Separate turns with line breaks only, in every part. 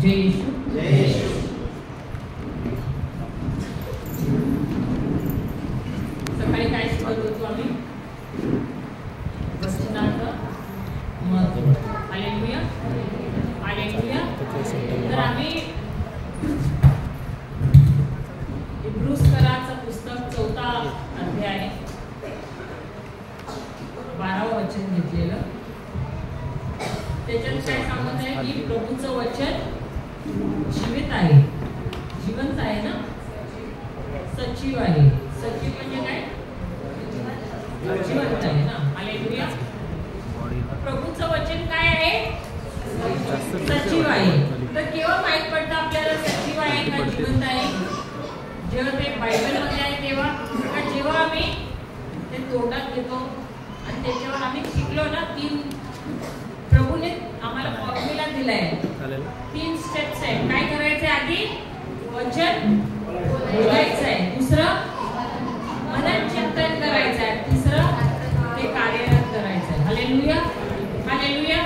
जय येशू. जय येशू. सकाळी काय शिकत होतो आम्ही? वचनार्थ महत्त्व. हालेलुया. हालेलुया. तर आम्ही इब्रूसकराचं पुस्तक 4था अध्याय 12वं वचन घेतलेलं. त्याच्यात काय सांगत आहे की प्रभूचं वचन जीवित आहे, जिवंत आहे ना, सजीव आहे. सजीव म्हणजे काय? जिवंत आहे ना. हालेलुया. प्रभूचं वचन काय आहे? सजीव आहे. तर केव्हा माहित पडतं आपल्याला सजीव आहे का जिवंत आहे? जेव्हा ते बायबलमध्ये आहे तेव्हा, का जेव्हा आम्ही ते तोंडात घेतो आणि त्याच्यावर आम्ही शिकलो ना, 3 प्रभूने आम्हाला फॉर्म्युला दिलाय. 3 स्टेप्स आहेत. काय करायचं? आधी वचन बोलायचं आहे, दुसरं मनन चिंतन करायचं आहे, तिसरं ते कार्यरत करायचं आहे. हालेलुया. हालेलुया.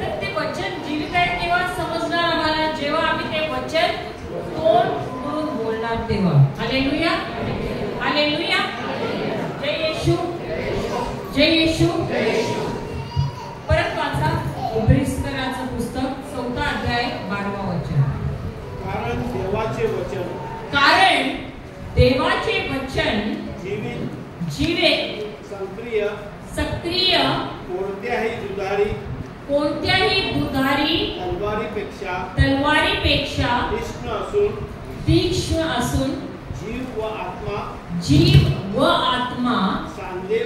तर ते वचन जीवित आहे तेव्हा समजणार आम्हाला, जेव्हा आम्ही ते वचन तोंड करून बोलणार तेव्हा. हालेलुया. हालेलुया. जय येशू. जय येशू. परत वाचा इब्रूसकराचं पुस्तक 4था अध्याय 12वं वचन.
कारण देवाचे वचन,
कारण देवाचे वचन
जीवित, सक्रिय, कोणत्याही दुधारी तलवारीपेक्षा तीक्ष्ण असून जीव व आत्मा सांधे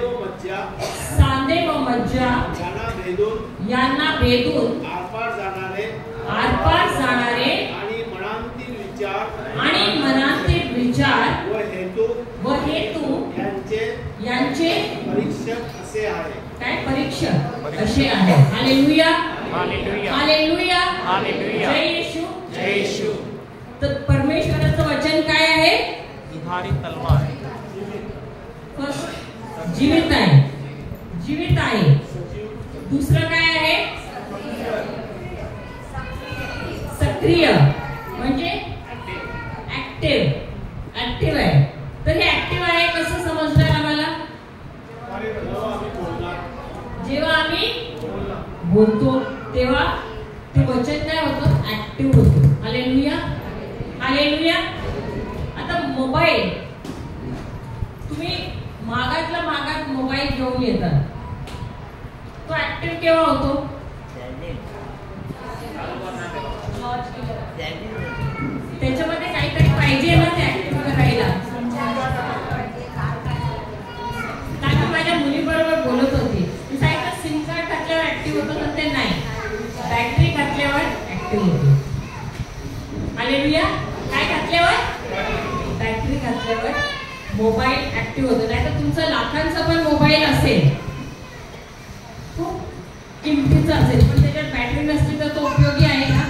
व मज्जा यांना भेदून आरपार जाणारे आणि मनांतील विचार व हेतू यांचे परीक्षक असे आहे.
काय? परीक्षक असे आहे. हालेलुया. हालेलुया. हालेलुया. जय येशू. जय येशू. तर परमेश्वराचं वचन काय आहे?
दुधारी तलवार.
फर्स्ट जीवित आहे. जीवित आहे. दुसरं काय आहे? सक्रिय म्हणजे ऍक्टिव्ह आहे. तर हे ऍक्टिव्ह आहे कसं समजणार आम्हाला? जेव्हा आम्ही बोलतो तेव्हा ते वचन काय होतं? ऍक्टिव्ह होतं. हालेलुया. हालेलुया. आता मोबाईल, तुम्ही मागातला मागात मोबाईल घेऊन येतात, तो ऍक्टिव्ह केव्हा होतो? त्याच्यामध्ये काहीतरी पाहिजे ना ते ऍक्टिव्ह करायला. काल माझ्या मुलीबरोबर बोलत होती, मी सांगितलं सिम कार्ड घातल्यावर ऍक्टिव्ह होतं, तर ते नाही, बॅटरी घातल्यावर ऍक्टिव्ह होतो. हालेलुया. काय घातल्यावर? बॅटरी घातल्यावर मोबाईल ऍक्टिव्ह होतो. नाही तर तुमचा लाखांचा पण मोबाईल असेल, खूप किमतीचा असेल, पण त्याच्यात बॅटरी नसली तर तो उपयोगी आहे का?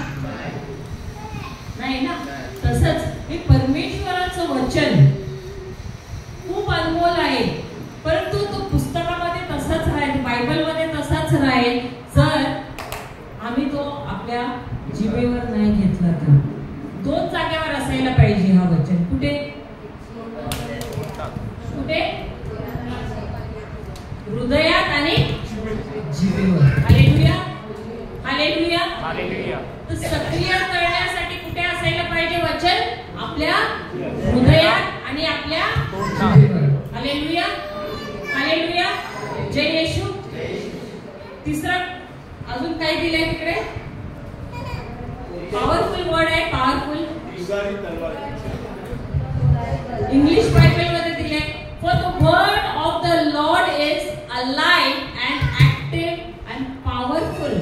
नाही ना. तसंच हे परमेश्वराचं वचन खूप अनमोल आहे, परंतु तो पुस्तकामध्ये तसाच राहील, बायबलमध्ये तसाच राहील, जर आम्ही तो आपल्या जिभेवर नाही घेतला तर. 2 जागेवर असायला पाहिजे हा वचन. कुठे? कुठे? हृदयात आणि जिभेवर. हालेलुया. हालेलुया. हालेलुया. तर सक्रिय करण्यासाठी कुठे असायला पाहिजे वचन? आपल्या हृदयात आणि आपल्या जिभेवर. हालेलुया. हालेलुया. जय येशू. तिसरं अजून काय दिलंय तिकडे? पॉवरफुल वर्ड आहे. पॉवरफुल इंग्लिश बायबल मध्ये दिले, for the word of the Lord is alive and active and powerful.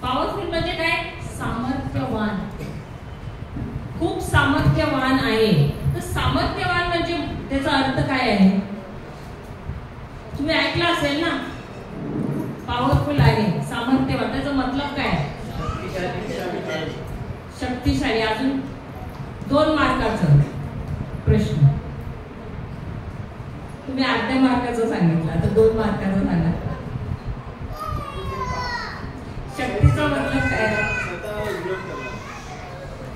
Powerful म्हणजे काय? सामर्थ्यवान, खूप सामर्थ्यवान आहे. तर सामर्थ्यवान म्हणजे त्याचा अर्थ काय आहे? तुम्ही ऐकलं असेल ना, पॉवरफुल आहे, सामर्थ्यवान, त्याचा मतलब काय? शक्तिशाली. अजून 2 मार्काचा प्रश्न, तुम्ही अर्ध्या मार्काचा सांगितलं, आता 2 मार्काचा सांगा. शक्तीचा मतलब काय?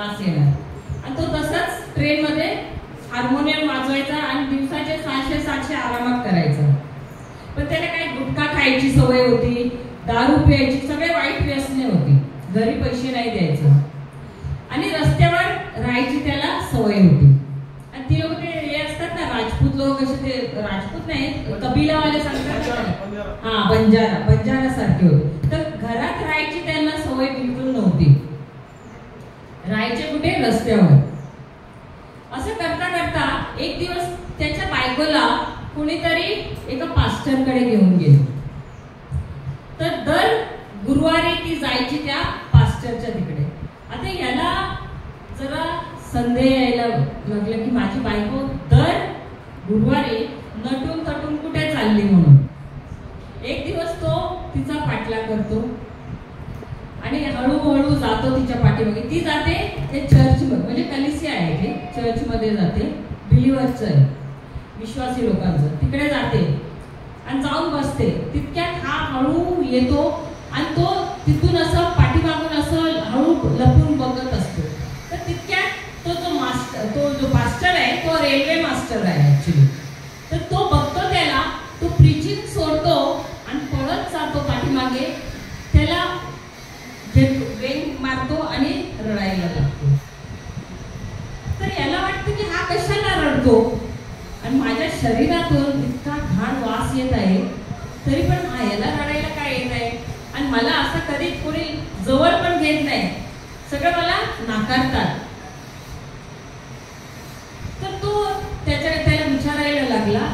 वास येणार. आणि तो तसाच ट्रेनमध्ये हार्मोनियम वाजवायचा आणि दिवसाचे 600-700 आरामात करायचा. पण त्याला काही गुटखा खायची सवय होती, दारू प्यायची, सगळे वाईट व्यसने होती, घरी पैसे नाही द्यायचं आणि रस्त्यावर राहायची त्याला सवय होती. आणि ती लोक ते हे असतात ना राजपूत लोक, कसे ते राजपूत नाही कबिलावाले सांगतात, हा बंजारा सारखे होते. तर घरात राहायची त्यांना सवय बिलकुल नव्हती, राहायचे कुठे रस्त्यावर. असं करता करता एक दिवस त्याच्या बायकोला कुणीतरी एका पास्टरकडे घेऊन गेले. तर दर गुरुवारी ती जायची त्या पास्टरच्या तिकडे. आता याला जरा संदेह यायला लागला की माझी बायको दर गुरुवारी नटून तटून कुठे चालली म्हणून. एक दिवस तो तिचा पाठलाग करतो आणि हळूहळू जातो तिच्या पाठीमागे. ती जाते ते चर्च म्हणजे कलिसिया आहे, ते चर्च मध्ये जाते, बिलीव्हरचं आहे, विश्वासी लोकांचं. तिकडे जाते आणि जाऊन बसते. तितक्यात हा हळू येतो आणि तो तिथून असं पाठीमागून असं हळू लपून बघत असतो. तर तितक्यात तो जो पास्टर आहे तो रेल्वे मास्टर आहे ऍक्च्युली. तर तो बघतो त्याला, तो प्रीचिंग सोडतो आणि पळत जातो पाठीमागे, त्याला वेग मारतो आणि रडायला लागतो. तर याला वाटतं की हा कशाला रडतो आणि माझ्या शरीरातून इतका घाण वास येत आहे तरी पण हा याला रडायला काय येत आहे आणि मला असं कधी कोणी जवळ पण घेत नाही, सगळं मला नाकारतात. तर तो त्याला विचारायला लागला,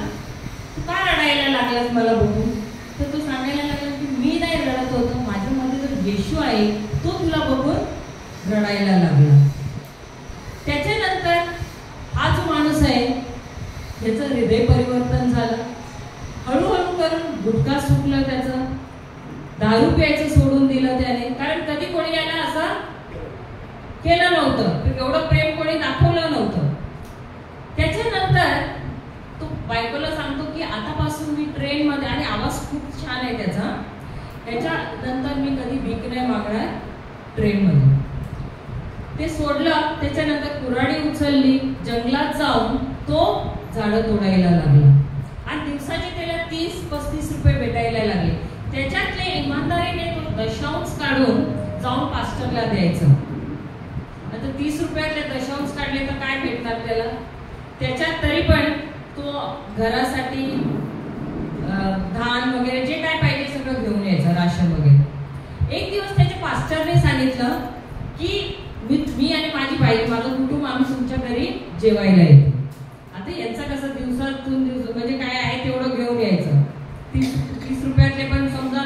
तू का रडायला लागलास मला बघून. तर तो सांगायला लागला की मी नाही रडत होतो, माझ्यामध्ये जो येशू आहे तो तुला बघून रडायला लागला. त्याच्यानंतर हा जो माणूस आहे त्याचं हृदय परिवर्तन झालं. हळूहळू करून गुटखा सुटलं, त्याचं दारू प्यायचं सोडून दिलं त्याने, कारण कधी कोणी याला असं केलं नव्हतं, एवढं प्रेम कोणी दाखवलं नव्हतं. त्याच्यानंतर तो बायकोला सांगतो की आतापासून मी ट्रेन मध्ये, आणि आवाज खूप छान आहे त्याचा, त्याच्यानंतर मी कधी भीक नाही मागणार ट्रेन मध्ये. ते सोडलं. त्याच्यानंतर कुऱ्हाडी उचलली, जंगलात जाऊन तो झाडं तोडायला लागला आणि दिवसाचे त्याला 30-35 रुपये भेटायला लागले. त्याच्यातले इमानदारीने तो दशांश काढून जाऊन पास्टरला द्यायचं. आता 30 रुपयातले दशांश काढले तर काय भेटणार त्याला. त्याच्यात तरी पण तो घरासाठी धान वगैरे जे काय पाहिजे सगळं घेऊन यायचं, राशन वगैरे. एक दिवस त्याच्या पास्टरने सांगितलं की मी आणि माझी बाई, माझं कुटुंब, आम्ही तुमच्या घरी जेवायला येतो. आता यांचा कसं दिवसातून म्हणजे काय आहे तेवढं घेऊन यायचं. 30 रुपयातले पण समजा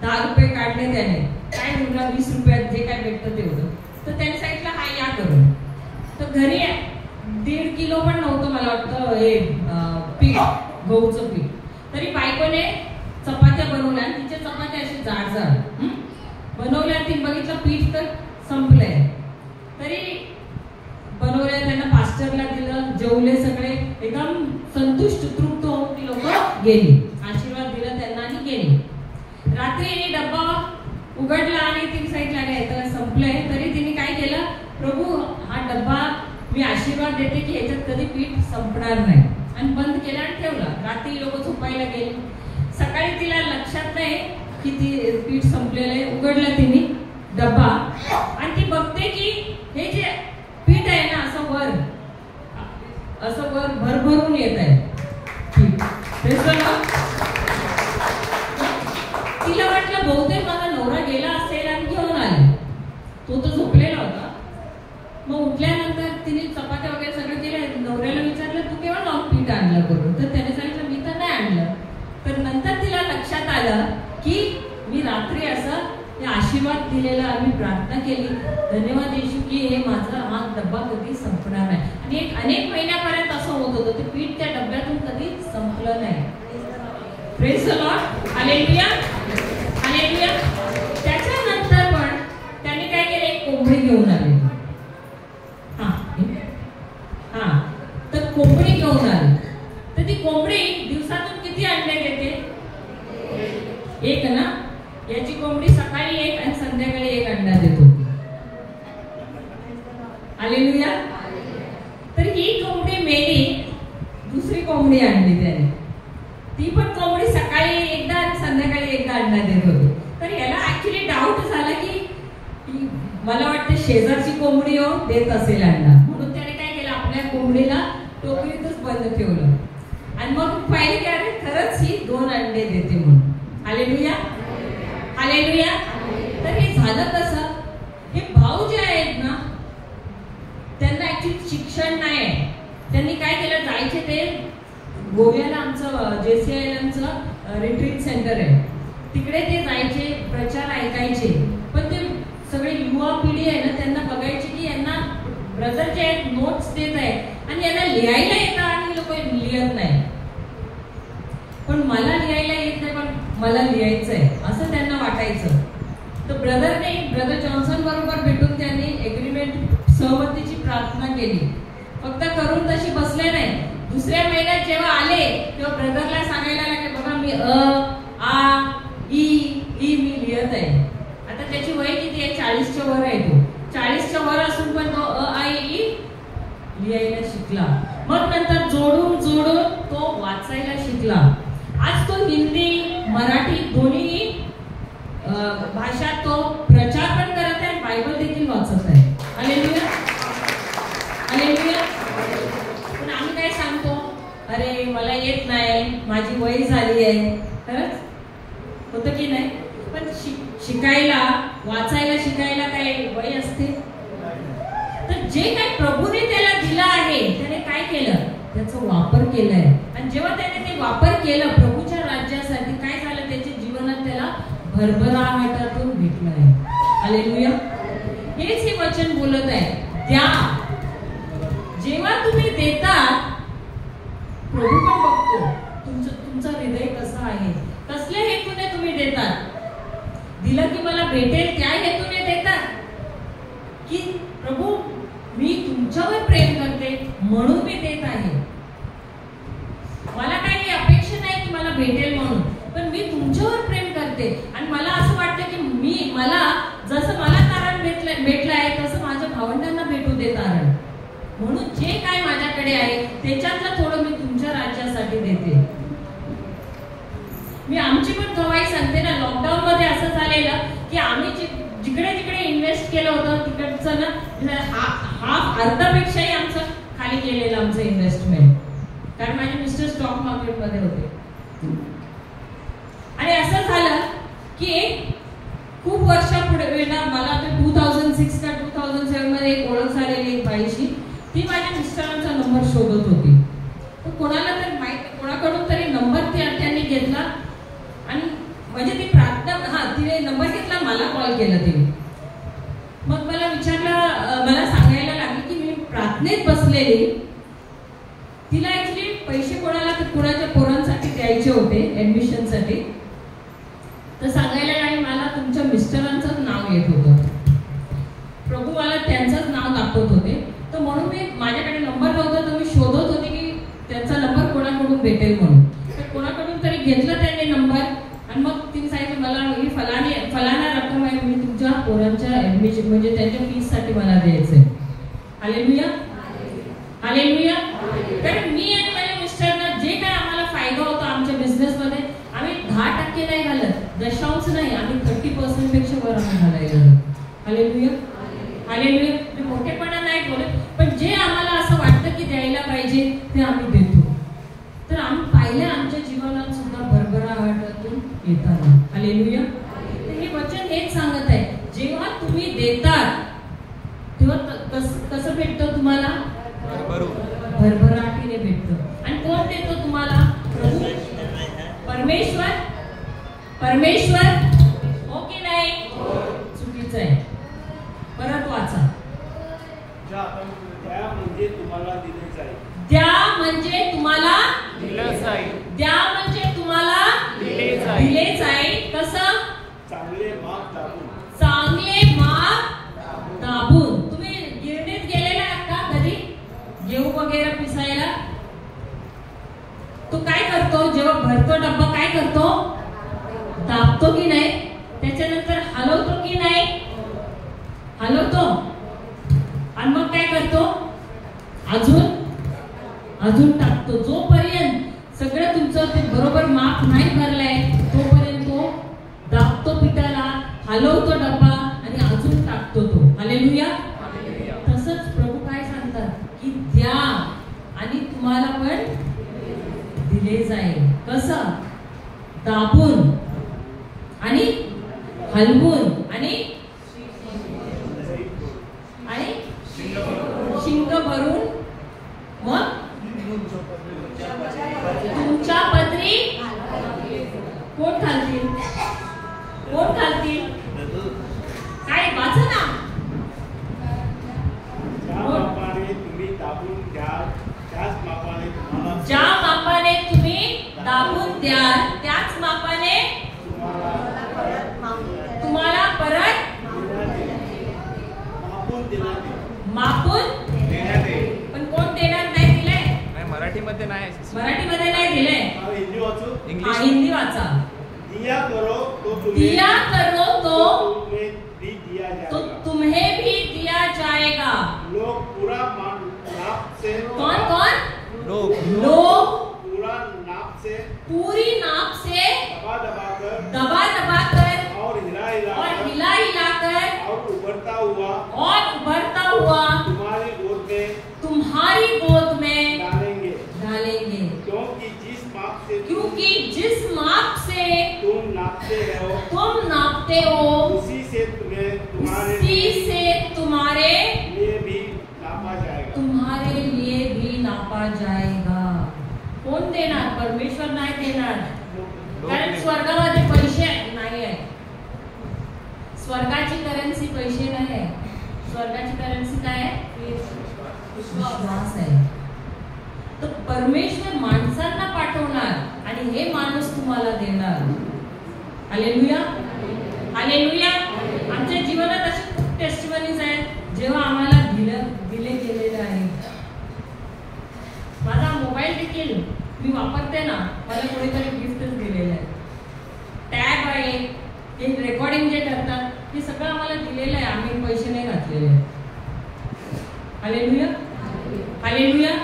10 रुपये काढले त्याने, काय उरला 20 रुपयात जे काय भेटतं तेवढं. तर त्याने सांगितलं हा या करून. तर घरी 1.5 किलो पण नव्हतं मला वाटतं हे पीठ, गहूचं पीठ. तरी बायकोने चपात्या बनवल्या, तिच्या चपात्या अशी जाड बनवल्या. ती बघितलं पीठ तर संपलंय, तरी बनवल्या, त्यांना पास्टरला दिलं, जेवले सगळे, एकदम संतुष्ट तृप्त होऊन ती लोक गेली. आशीर्वाद दिला त्यांना आणि गेली. रात्री डब्बा उघडला आणि तिने सांगितलं नाही तर संपलंय. तरी तिने काय केलं, प्रभू हा डब्बा मी आशीर्वाद देते की ह्याच्यात कधी पीठ संपणार नाही, आणि बंद केला आणि ठेवला. रात्री लोक झोपायला गेली. सकाळी तिला लक्षात नाही की ती पीठ संपलेलं आहे. उघडलं तिने डब्बा आणि ती बघते की हे जे पीठ आहे ना असं वर भरभरून येत आहे. तिला वाटलं बहुतेक माझा नवरा गेला असेल आणि घेऊन आले. तो तर झोपलेला होता. मग उठल्यानंतर तिने चपात्या वगैरे सगळं केलं. नवऱ्याला विचारलं तू केव्हा लावून पीठ आणलं करून. तर त्याने सांगितलं मी तर नाही आणलं. तर नंतर तिला लक्षात आलं की मी रात्री असं ते आशीर्वाद दिलेला, आम्ही प्रार्थना केली, धन्यवाद येशू की हे माझा हा डब्बा कधी संपणार नाही. आणि अनेक महिन्यापर्यंत असं होत होतं, ते पीठ त्या डब्यातून कधी संपलं नाही. Praise the Lord, hallelujah, hallelujah. त्याच्यानंतर पण त्याने काय केलं, एक कोंबडी घेऊन आले. तर कोंबडी घेऊन आली. तर ती कोंबडी दिवसातून किती अंडे देते, एक ना. याची कोंबडी सकाळी एक आणि संध्याकाळी एक अंडा देत होती. मला वाटतं शेजारची कोंबडी देत असेल अंडा, म्हणून त्याने काय केलं, आपल्या कोंबडीला टोकरीतच बंद ठेवलं आणि मग पाहिलं की अरे खरंच ही 2 अंडे देते म्हणून. Hallelujah, hallelujah. तर हे झालं कसं, हे भाऊ जे आहेत ना त्यांना ऍक्च्युली शिक्षण नाही आहे. त्यांनी काय केलं, जायचे ते गोव्याला, आमचं JCILMचं रिट्रीट सेंटर आहे, तिकडे ते जायचे, प्रचार ऐकायचे. पण ते सगळे युवा पिढी आहे ना, त्यांना बघायची की यांना ब्रदर जे आहेत नोट्स देत आहेत आणि यांना लिहायला येतं आणि हे लोक लिहत नाही. पण मला लिहायला येत नाही पण मला लिहायचंय असं त्यांना वाटायचं. तर ब्रदर जॉन्सन बरोबर भेटून त्यांनी एग्रीमेंट, सहमतीची प्रार्थना केली. फक्त करून तशी बसले नाही. दुसऱ्या महिन्यात जेव्हा आले तेव्हा ब्रदरला सांगायला लागले, बघा मी आ ई मी लिहत आहे. आता त्याची वय किती आहे, 40च्या वर आहे. तो 40च्या वर असून पण तो आ ई लिहायला शिकला. मग नंतर जोडून तो वाचायला शिकला. आज तो हिंदी मराठी दोन्ही भाषात तो प्रचार पण करत आहे, बायबल देखील वाचत आहे. Hallelujah, hallelujah. पण आम्ही काय सांगतो, अरे मला येत नाही, माझी वय झाली आहे. खरंच होतं की नाही. पण शिकायला, वाचायला शिकायला काय वय असते. तर जे काय प्रभूने त्याला दिलं आहे त्याने काय केलं, त्याचा वापर केलाय. आणि जेव्हा त्याने ते वापर केलं प्रभूच्या राज्यासाठी, काय झालं, त्याच्या जीवनात त्याला भरभराटातून भेटलं आहे. हालेलुया. हेच हे वचन बोलत आहे, द्या. जेव्हा तुम्ही देता प्रभू पण बघतो तुमचं हृदय कसं आहे, कसल्या हेतूने तुम्ही देतात. दिलं की मला भेटेल त्या हेतूने देतात की प्रभू मी तुमच्यावर प्रेम करते म्हणून मी देत आहे. मला काही अपेक्षा नाही की मला भेटेल म्हणून, पण मी तुमच्यावर प्रेम करते आणि मला असं वाटतं की मला जसं मला तारण भेटलं आहे तसं माझ्या भावंडांना भेटू दे तारण. म्हणून जे काय माझ्याकडे आहे त्याच्यातलं थोडं मी तुमच्या राज्यासाठी देते. मी आमची पण गवाही सांगते ना, लॉकडाऊन मध्ये असं झालेलं की आम्ही जिकडे तिकडे इन्व्हेस्ट केलं होतं तिकडचं ना हाफ अर्धापेक्षाही आमचं खाली गेलेलं आमचं इन्व्हेस्टमेंट, कारण माझे मिस्टर स्टॉक मार्केट मध्ये होते. आणि असं झालं की खूप वर्षापुढे ना, मला ते 2006 का 2007 मध्ये एक ओळख झालेली एक बाईशी, ती माझ्या मिस्टरांचा नंबर शोधत होती. तर कोणाला तरी कोणाकडून तरी नंबर त्यांनी घेतला आणि म्हणजे ती प्रार्थना, तिने नंबर घेतला, मला कॉल केला तिने. मग मला विचारलं, मला सांगायला लागली की मी प्रार्थनेत बसलेली, तिला ऍक्च्युली पैसे कोणाच्या पोरांसाठी द्यायचे होते ऍडमिशनसाठी. तर सांगायला लागली मला तुमच्या मिस्टरांचंच नाव येत होतं, प्रभू मला त्यांचंच नाव दाखवत होते. तर म्हणून मी, माझ्याकडे नंबर नव्हता तर मी शोधत होते की त्यांचा नंबर कोणाकडून भेटेल म्हणून. तर कोणाकडून तरी घेतला त्यांनी नंबर आणि मग तिने सांगितलं मला ही फलाना रक्कम आहे, मी तुमच्या पोरांच्या ऍडमिशन म्हणजे त्यांच्या फीस साठी मला द्यायचंय. Hallelujah, hallelujah. कारण मी आणि माझ्या मिस्टरना जे काय आम्हाला फायदा होता आमच्या बिझनेस मध्ये, आम्ही 10% नाही घालत, दशांश नाही, आम्ही 30% पेक्षा वर आम्ही घालायला. Hallelujah, hallelujah. मी मोठेपणा नाही बोलत, पण जे आम्हाला असं वाटतं की द्यायला पाहिजे ते आम्ही देतो. तर आम्ही पाहिलं आमच्या जीवनात सुद्धा भरभराटातून येताना. हालेलुया. हे वचन हेच सांगत आहे, जेव्हा तुम्ही देतात तेव्हा कसं भेटतं तुम्हाला, भरभराटीने भेटतं. आणि कोण देतो तुम्हाला, प्रभू, परमेश्वर. परमेश्वर हो की नाही, चुकीचं आहे. परत वाचा,
द्या म्हणजे तुम्हाला दिले जाईल.
द्या म्हणजे तुम्हाला
दिलं जाईल.
द्या म्हणजे तुम्हाला
दिले जाईल.
दिले जाईल. कसं,
चांगले माप दाबून.
चांगले माप दाबून. तुम्ही गिरणीत गेलेला आहात का कधी गहू वगैरे पिसायला? तो काय करतो, जेव्हा भरतो डब्बा काय करतो, दाबतो की नाही, त्याच्यानंतर हलवतो की नाही, हलवतो. आणि मग काय करतो, अजून टाकतो. जोपर्यंत सगळं तुमचं ते बरोबर माप नाही भरलंय तोपर्यंत तो दाबतो पिठाला, हलवतो डब्बा आणि अजून टाकतो तो. हालेलुया. तसंच प्रभू काय सांगतात की द्या आणि तुम्हाला पण दिले जाईल. कसं? दाबून आणि हलवून आणि शिंग भरून मग तुमच्या पदरी कोण घालतील? कोण घालतील? काय वाचा ना. ज्या मापाने तुम्ही दाबून द्याल त्याच मापाने तुम्हाला परत मापून पण कोण देणार? नाही दिलंय.
मराठीमध्ये नाही
दिलंय. हिंदी वाचा. दिया करो तो तुम्हें भी दिया जाएगा.
लोग पूरा नाप से
कौन
लोग पूरी नाप से
दबा दबा कर
और
हिला कर
और उभरता हुआ तुम्हारी गोद में डालेंगे. क्योंकि जिस माप से तुम नापते हो उसी से तुम्हारे लिए भी नापा जाएगा. कोण देणार? परमेश्वर नाही देणार. कारण स्वर्गामध्ये पैसे नाही आहे. स्वर्गाची करन्सी पैसे नाही आहे. स्वर्गाची करन्सी काय आहे? विश्वास आहे. तर परमेश्वर माणसांना पाठवणार आणि हे माणूस तुम्हाला देणार. हालेलुया. हालेलुया. आमच्या जीवनात असे खूप टेस्टिमनीज आहेत जेव्हा आम्हाला दिले गेलेले आहे. माझा मोबाईल देखील मी वापरते ना, मला कोणीतरी गिफ्टच दिलेलं आहे. टॅब आहे, हे रेकॉर्डिंग जे करतात ते सगळं आम्हाला दिलेलं आहे. आम्ही पैसे नाही घातलेले. हालेलुया. हालेलुया.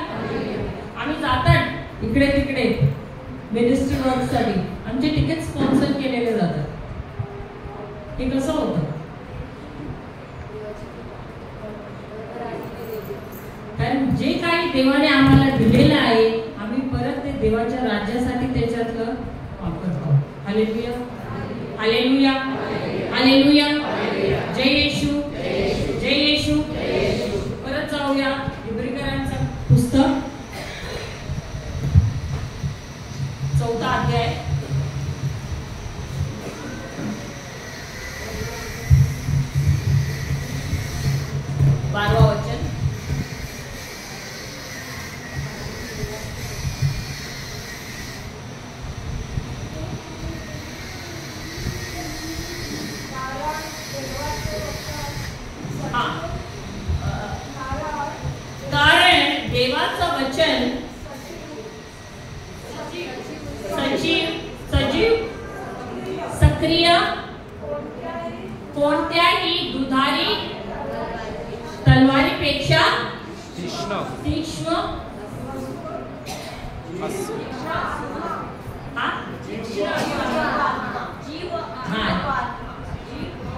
आम्ही जातात इकडे तिकडे मिनिस्ट्री वर्कसाठी आमचे तिकीट स्पॉन्सर केलेले जातात. हे कसं होतं? कारण जे काही देवाने आम्हाला दिलेलं आहे आम्ही परत ते देवाच्या राज्यासाठी त्याच्यातलं वापरतो. हालेलुया. हालेलुया. हालेलुया. जय येशू. जय येशू. परत जाऊया इब्रिकरांचं पुस्तक 4 अध्याय. 12 वचन. कारण देवाचं वचन सजीव सक्रिय कोणत्याही दुधारी तलवारीपेक्षा तीक्ष्ण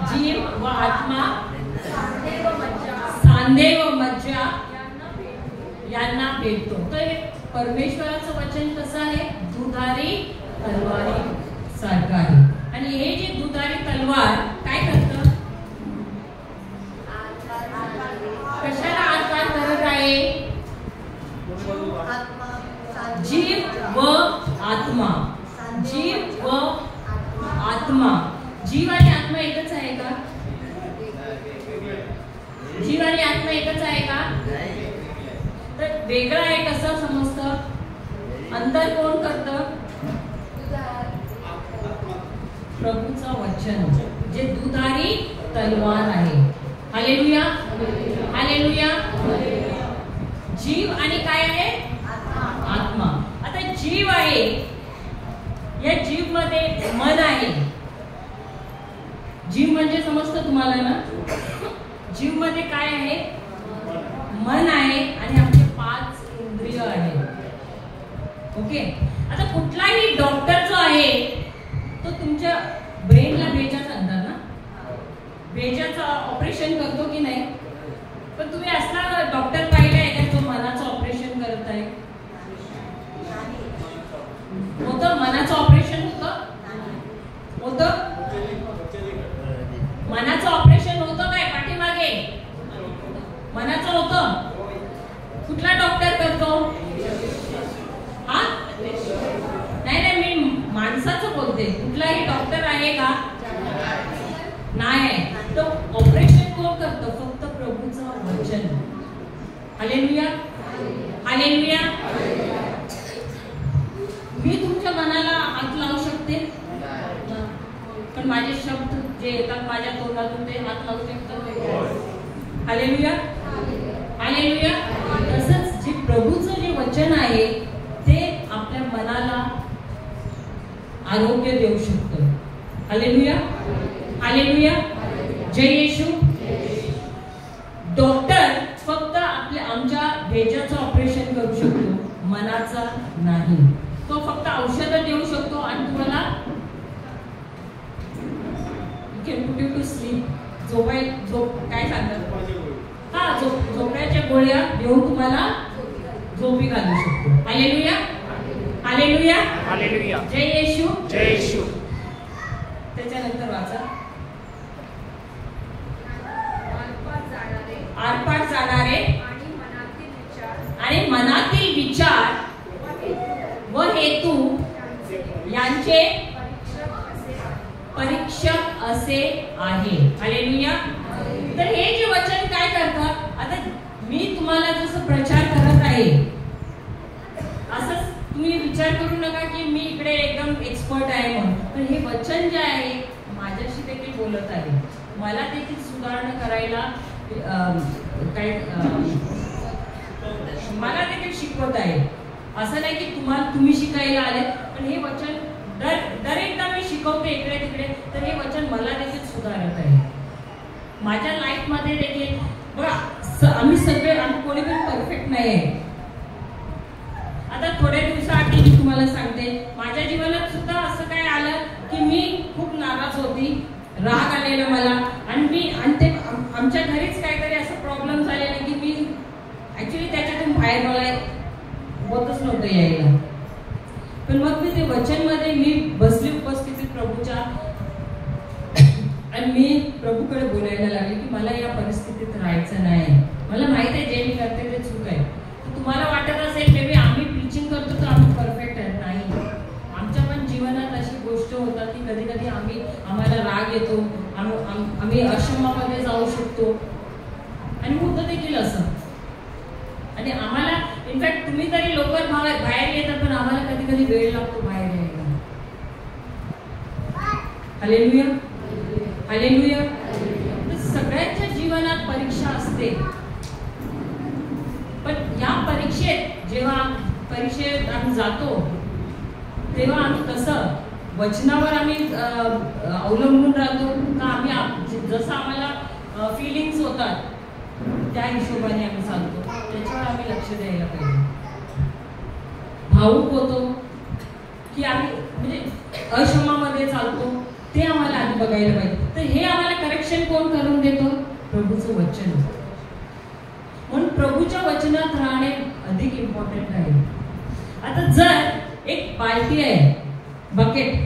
जीव व आत्मा सांधे व मज्जा यांना भेटतो. तर परमेश्वराचं वचन कसं आहे? दुधारी तलवारी सारखं आहे. आणि हे जे दुधारी तलवार काय करतं? कशाला आकार करत आहे? जीव व आत्मा. जीव व आत्मा. जीव आणि आत्मा एकच आहे का? जीव आणि आत्मा एकच आहे का? तर वेगळं आहे कसं समजतं? अंतर कोण करतं? प्रभूचं वचन जे दुधारी तलवार आहे. हालेलुया. हालेलुया. जीव आणि काय आहे? आत्मा. आता जीव आहे, या जीव मध्ये मन आहे. जीव म्हणजे समजतं तुम्हाला ना? जीव मध्ये काय आहे? मन आहे आणि आपले 5 इंद्रिय आहेत. ओके. आता कुठलाही डॉक्टर जो आहे तो तुमच्या ब्रेनला भेजा सांगतात ना. भेजाचं ऑपरेशन करतो की नाही? पण तुम्ही असला डॉक्टर पाहिला आहे का जो मनाचं ऑपरेशन करत आहे? होतं मनाचं ऑपरेशन होतं? मनाचं ऑपरेशन होतं काय पाठीमागे? मनाचं होतं? कुठला डॉक्टर करतो? हा नाही, मी माणसाचं बोलते. कुठलाही डॉक्टर आहे का? नाही. तो ऑपरेशन कोण करतं? फक्त प्रभूचं वचन. Hallelujah, hallelujah. मी तुमच्या मनाला हात लावू शकते, पण माझे शब्द जे येतात माझ्या तोंडातून ते हात लावू शकतात. Hallelujah, hallelujah. तसंच जे प्रभूचं जे वचन आहे ते आपल्या मनाला आरोग्य देऊ शकतं. Hallelujah, hallelujah. जय येशू. डॉक्टर फक्त आमच्या भेजाचं ऑपरेशन करू शकतो, मनाचा नाही. तो फक्त औषधं देऊ शकतो आणि तुम्हाला टू स्लीप काय सांगतात, हा झोपण्याच्या गोळ्या देऊन तुम्हाला झोपी घालू शकतो. Hallelujah, hallelujah, hallelujah. जय येशू, जय येशू. त्याच्यानंतर वाचा. आरपार जाणारे आणि मनातील विचार व हेतू यांचे परीक्षक असे आहे. हालेलुया. तर हे जे वचन काय करतात, आता मी तुम्हाला जसं प्रचार करत आहे असंच तुम्ही विचार करू नका की मी इकडे एकदम एक्सपर्ट आहे म्हणून. पण हे वचन जे आहे माझ्याशी देखील बोलत आहे, मला देखील सुधारणा करायला मला देखील शिकवत आहे. असं नाही की तुम्ही शिकायला आले, पण हे वचन दर एकदा मी शिकवते इकडे तिकडे, तर हे वचन मला देखील सुधारत आहे. माझ्या लाईफ मध्ये देखील बघा, आम्ही कोणी पण परफेक्ट नाही आहे. आता थोड्या दिवसाआधी मी तुम्हाला सांगते, माझ्या जीवनात सुद्धा असं काय आलं की मी खूप नाराज होती, राग आलेला मला, आणि ते आमच्या घरीच काहीतरी असं प्रॉब्लेम झालेला की मी ऍक्च्युली त्याच्यातून बाहेर मला होतच नव्हतं यायला. पण मग मी ते वचन मध्ये मी बसली उपस्थितीत प्रभूच्या, आणि मी प्रभूकडे बोलायला लागले की मला या परिस्थितीत राहायचं नाही. मला माहित आहे जे मी करते ते चूक आहे. तुम्हाला वाटत असेल मे बी आम्ही प्रीचिंग करतो तर आम्ही परफेक्ट आहे. नाही, आमच्या पण जीवनात अशी गोष्ट होतात की कधी कधी आम्हाला राग येतो, आम्ही अक्षमामध्ये जाऊ शकतो, आणि होतं देखील असं. आणि आम्हाला इनफॅक्ट तुम्ही तरी लवकर बाहेर येतात, पण आम्हाला कधी कधी वेळ लागतो बाहेर यायला. Hallelujah, hallelujah. सगळ्यांच्या जीवनात परीक्षा असते, पण या परीक्षेत जेव्हा आम्ही जातो तेव्हा आम्ही कसं वचनावर आम्ही अवलंबून राहतो का, आम्ही जसं आम्हाला फिलिंग्स होतात त्या हिशोबाने आम्ही चालतो, त्याच्यावर आम्ही लक्ष द्यायला पाहिजे. भावुक होतो की आम्ही म्हणजे अक्षमामध्ये चालतो, ते आम्हाला आधी बघायला पाहिजे. तर हे आम्हाला करेक्शन कोण करून देतो? प्रभूचं वचन. म्हणून प्रभूच्या वचनात राहणे अधिक इम्पॉर्टंट आहे. आता जर एक बाल्टी आहे,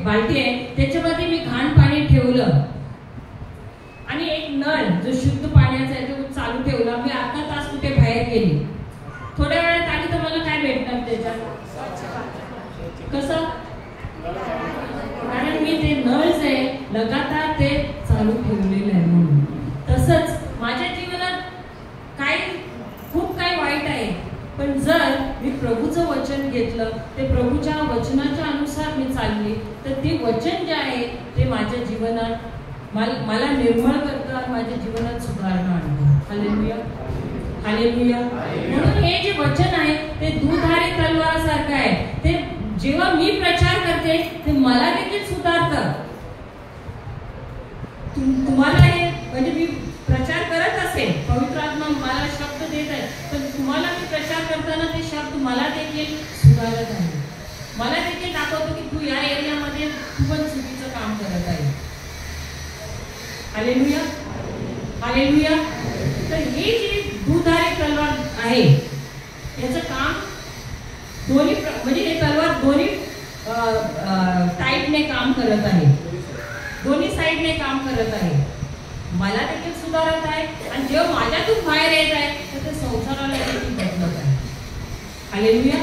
बाल्टी आहे, त्याच्यामध्ये मी घाण पाणी ठेवलं आणि एक नळ जो शुद्ध पाण्याचा आहे तो चालू ठेवला, मी अर्धा तास कुठे बाहेर गेली, थोड्या वेळात आली तर मला काय भेटणार त्याच्यात? कसं? कारण मी ते नळ जे लगातार ते चालू ठेवलेलं आहे म्हणून. तसंच माझ्या जीवनात खूप काही वाईट आहे, पण जर मी प्रभूचं वचन घेतलं, ते प्रभूच्या वचनाच्या अनुसार मी चालली, तर ते वचन जे आहे ते माझ्या जीवनात मला निर्मळ करतं आणि माझ्या जीवनात सुधारणा आणतं. Hallelujah, hallelujah. म्हणून हे जे वचन आहे ते दुधारी तलवारासारखं आहे. ते जेव्हा मी प्रचार करते ते मला देखील सुधारतं. तुम्हाला हे म्हणजे मी प्रचार करत असेल, पवित्र आत्मा मला शब्द देत आहे, पण तुम्हाला मी प्रचार करताना ते शब्द मला देखील सुधारत आहे. मला देखील दाखवतो की तू या एरियामध्ये तू पण चुकीचं काम करत आहे. Hallelujah, hallelujah. तर ही जी दुधारी तलवार आहे याचं काम दोन्ही म्हणजे हे तलवार दोन्ही साईडने काम करत आहे, दोन्ही साईडने काम करत आहे. मला देखील सुधारत आहे आणि जेव्हा माझ्यातून बाहेर येत आहे तर ते संसाराला देखील बदलत आहे. हालेलुया.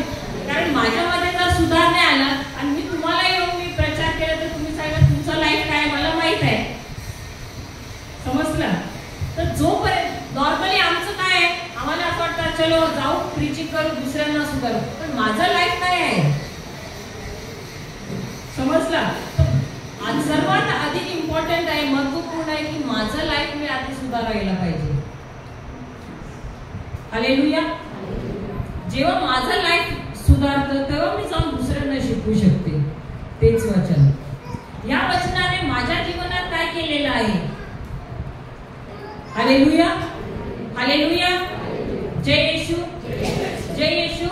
कारण माझ्यामध्ये जर सुधार नाही आला आणि मी तुम्हाला येऊन मी प्रचार केला तर तुम्ही सांगा तुमचं लाईफ काय मला माहित आहे, समजलं. तर जोपर्यंत नॉर्मली आमचं काय आहे, आम्हाला असं वाटतं चलो जाऊ प्रीचिंग करू दुसऱ्यांना सुधारू, पण माझं लाईफ काय आहे, समजलं. आणि सर्वात अधिक इम्पॉर्टंट आहे, महत्वपूर्ण आहे की माझं लाईफ मी आधी सुधारायला पाहिजे. हालेलुया. जेव्हा माझं लाईफ सुधारतं तेव्हा मी जाऊन दुसऱ्यांना शिकवू शकते. तेच वचन, या वचनाने माझ्या जीवनात काय केलेलं आहे. Hallelujah, hallelujah. जय येशू, जय येशू.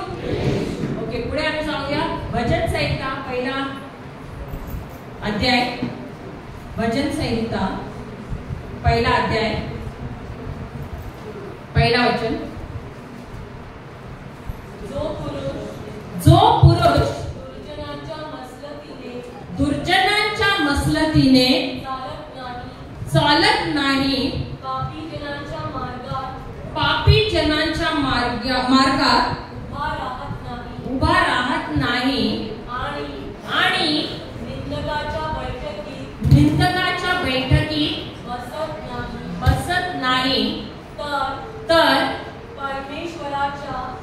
ओके, पुढे आम्ही जाऊया. भजन संहिता पहिला अध्याय, भजन संहिता पहिला अध्याय पहिला वचन. जो पुरुष दुर्जनांच्या मसलतीने चालत नाही, पापी जनांच्या मार्गात उभा राहत नाही आणि निंदकाच्या बैठकीत बसत नाही, तर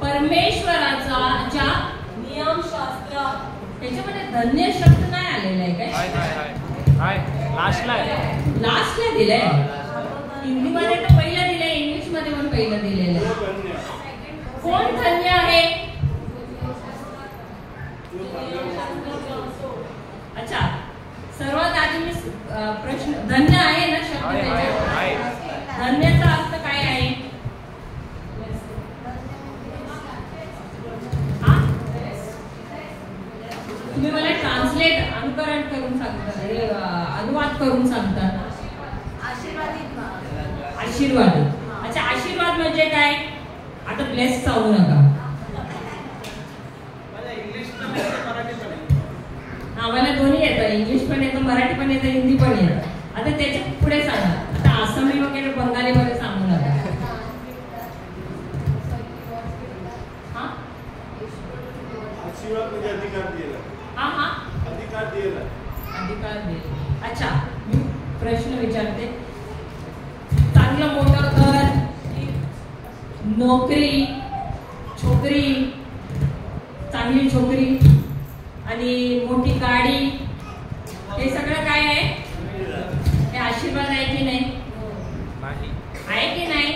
परमेश्वराच्या नियमशास्त्रात त्याच्यामध्ये धन्य शब्द नाही आलेला आहे काय? लास्टला दिलाय. हिंदीमध्ये तर पहिला दिलाय, इंग्लिश मध्ये पण पहिलं दिलेलं आहे. कोण धन्य आहे? अच्छा, सर्वात आधी मी प्रश्न, धन्य आहे ना शब्द त्याच्यात? धन्याचा अर्थ काय आहे? तुम्ही मला ट्रान्सलेट अनुकरण करून सांगता, अनुवाद करून सांगता. आशीर्वाद. अच्छा, आशीर्वाद म्हणजे काय? आता ब्लेस सांगू नका. आम्हाला दोन्ही येतं, इंग्लिश पण येतं, मराठी पण येतं, हिंदी पण येतं. आता त्याच्या पुढे सांगा. आता आसामी वगैरे बंगाली मध्ये सांगू नका. अधिकार दिला. अच्छा, मी प्रश्न विचारते. चांगलं मोठं घर, नोकरी, छोकरी, चांगली छोकरी आणि मोठी गाडी, हे सगळं काय आहे? हे आशीर्वाद आहे की नाही? आहे की नाही?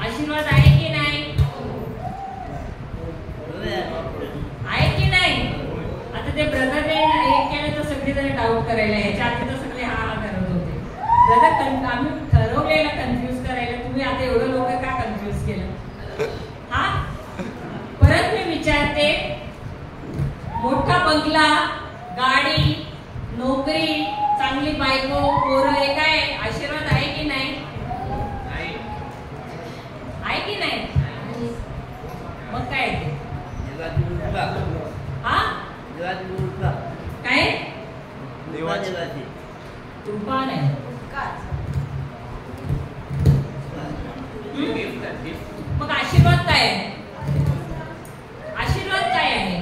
आशीर्वाद आहे की नाही? आहे की नाही? आता ते ब्रदरने हे केलं तर सगळे जण डाऊट करायला, याच्या आधी तर सगळे हा करत होते. ब्रदर आम्ही ठरवलेलं कन्फ्युज करायला, तुम्ही आता एवढं लोक का कन्फ्युज केलं? हा, परत मी विचारते. मोठा बंगला, गाडी, नोकरी, चांगली बायको, पोरं, हे काय आशीर्वाद आहे की नाही? आहे की नाही? मग काय ते? हा, काय? कृपा नाही. मग आशीर्वाद काय आहे? आशीर्वाद काय आहे?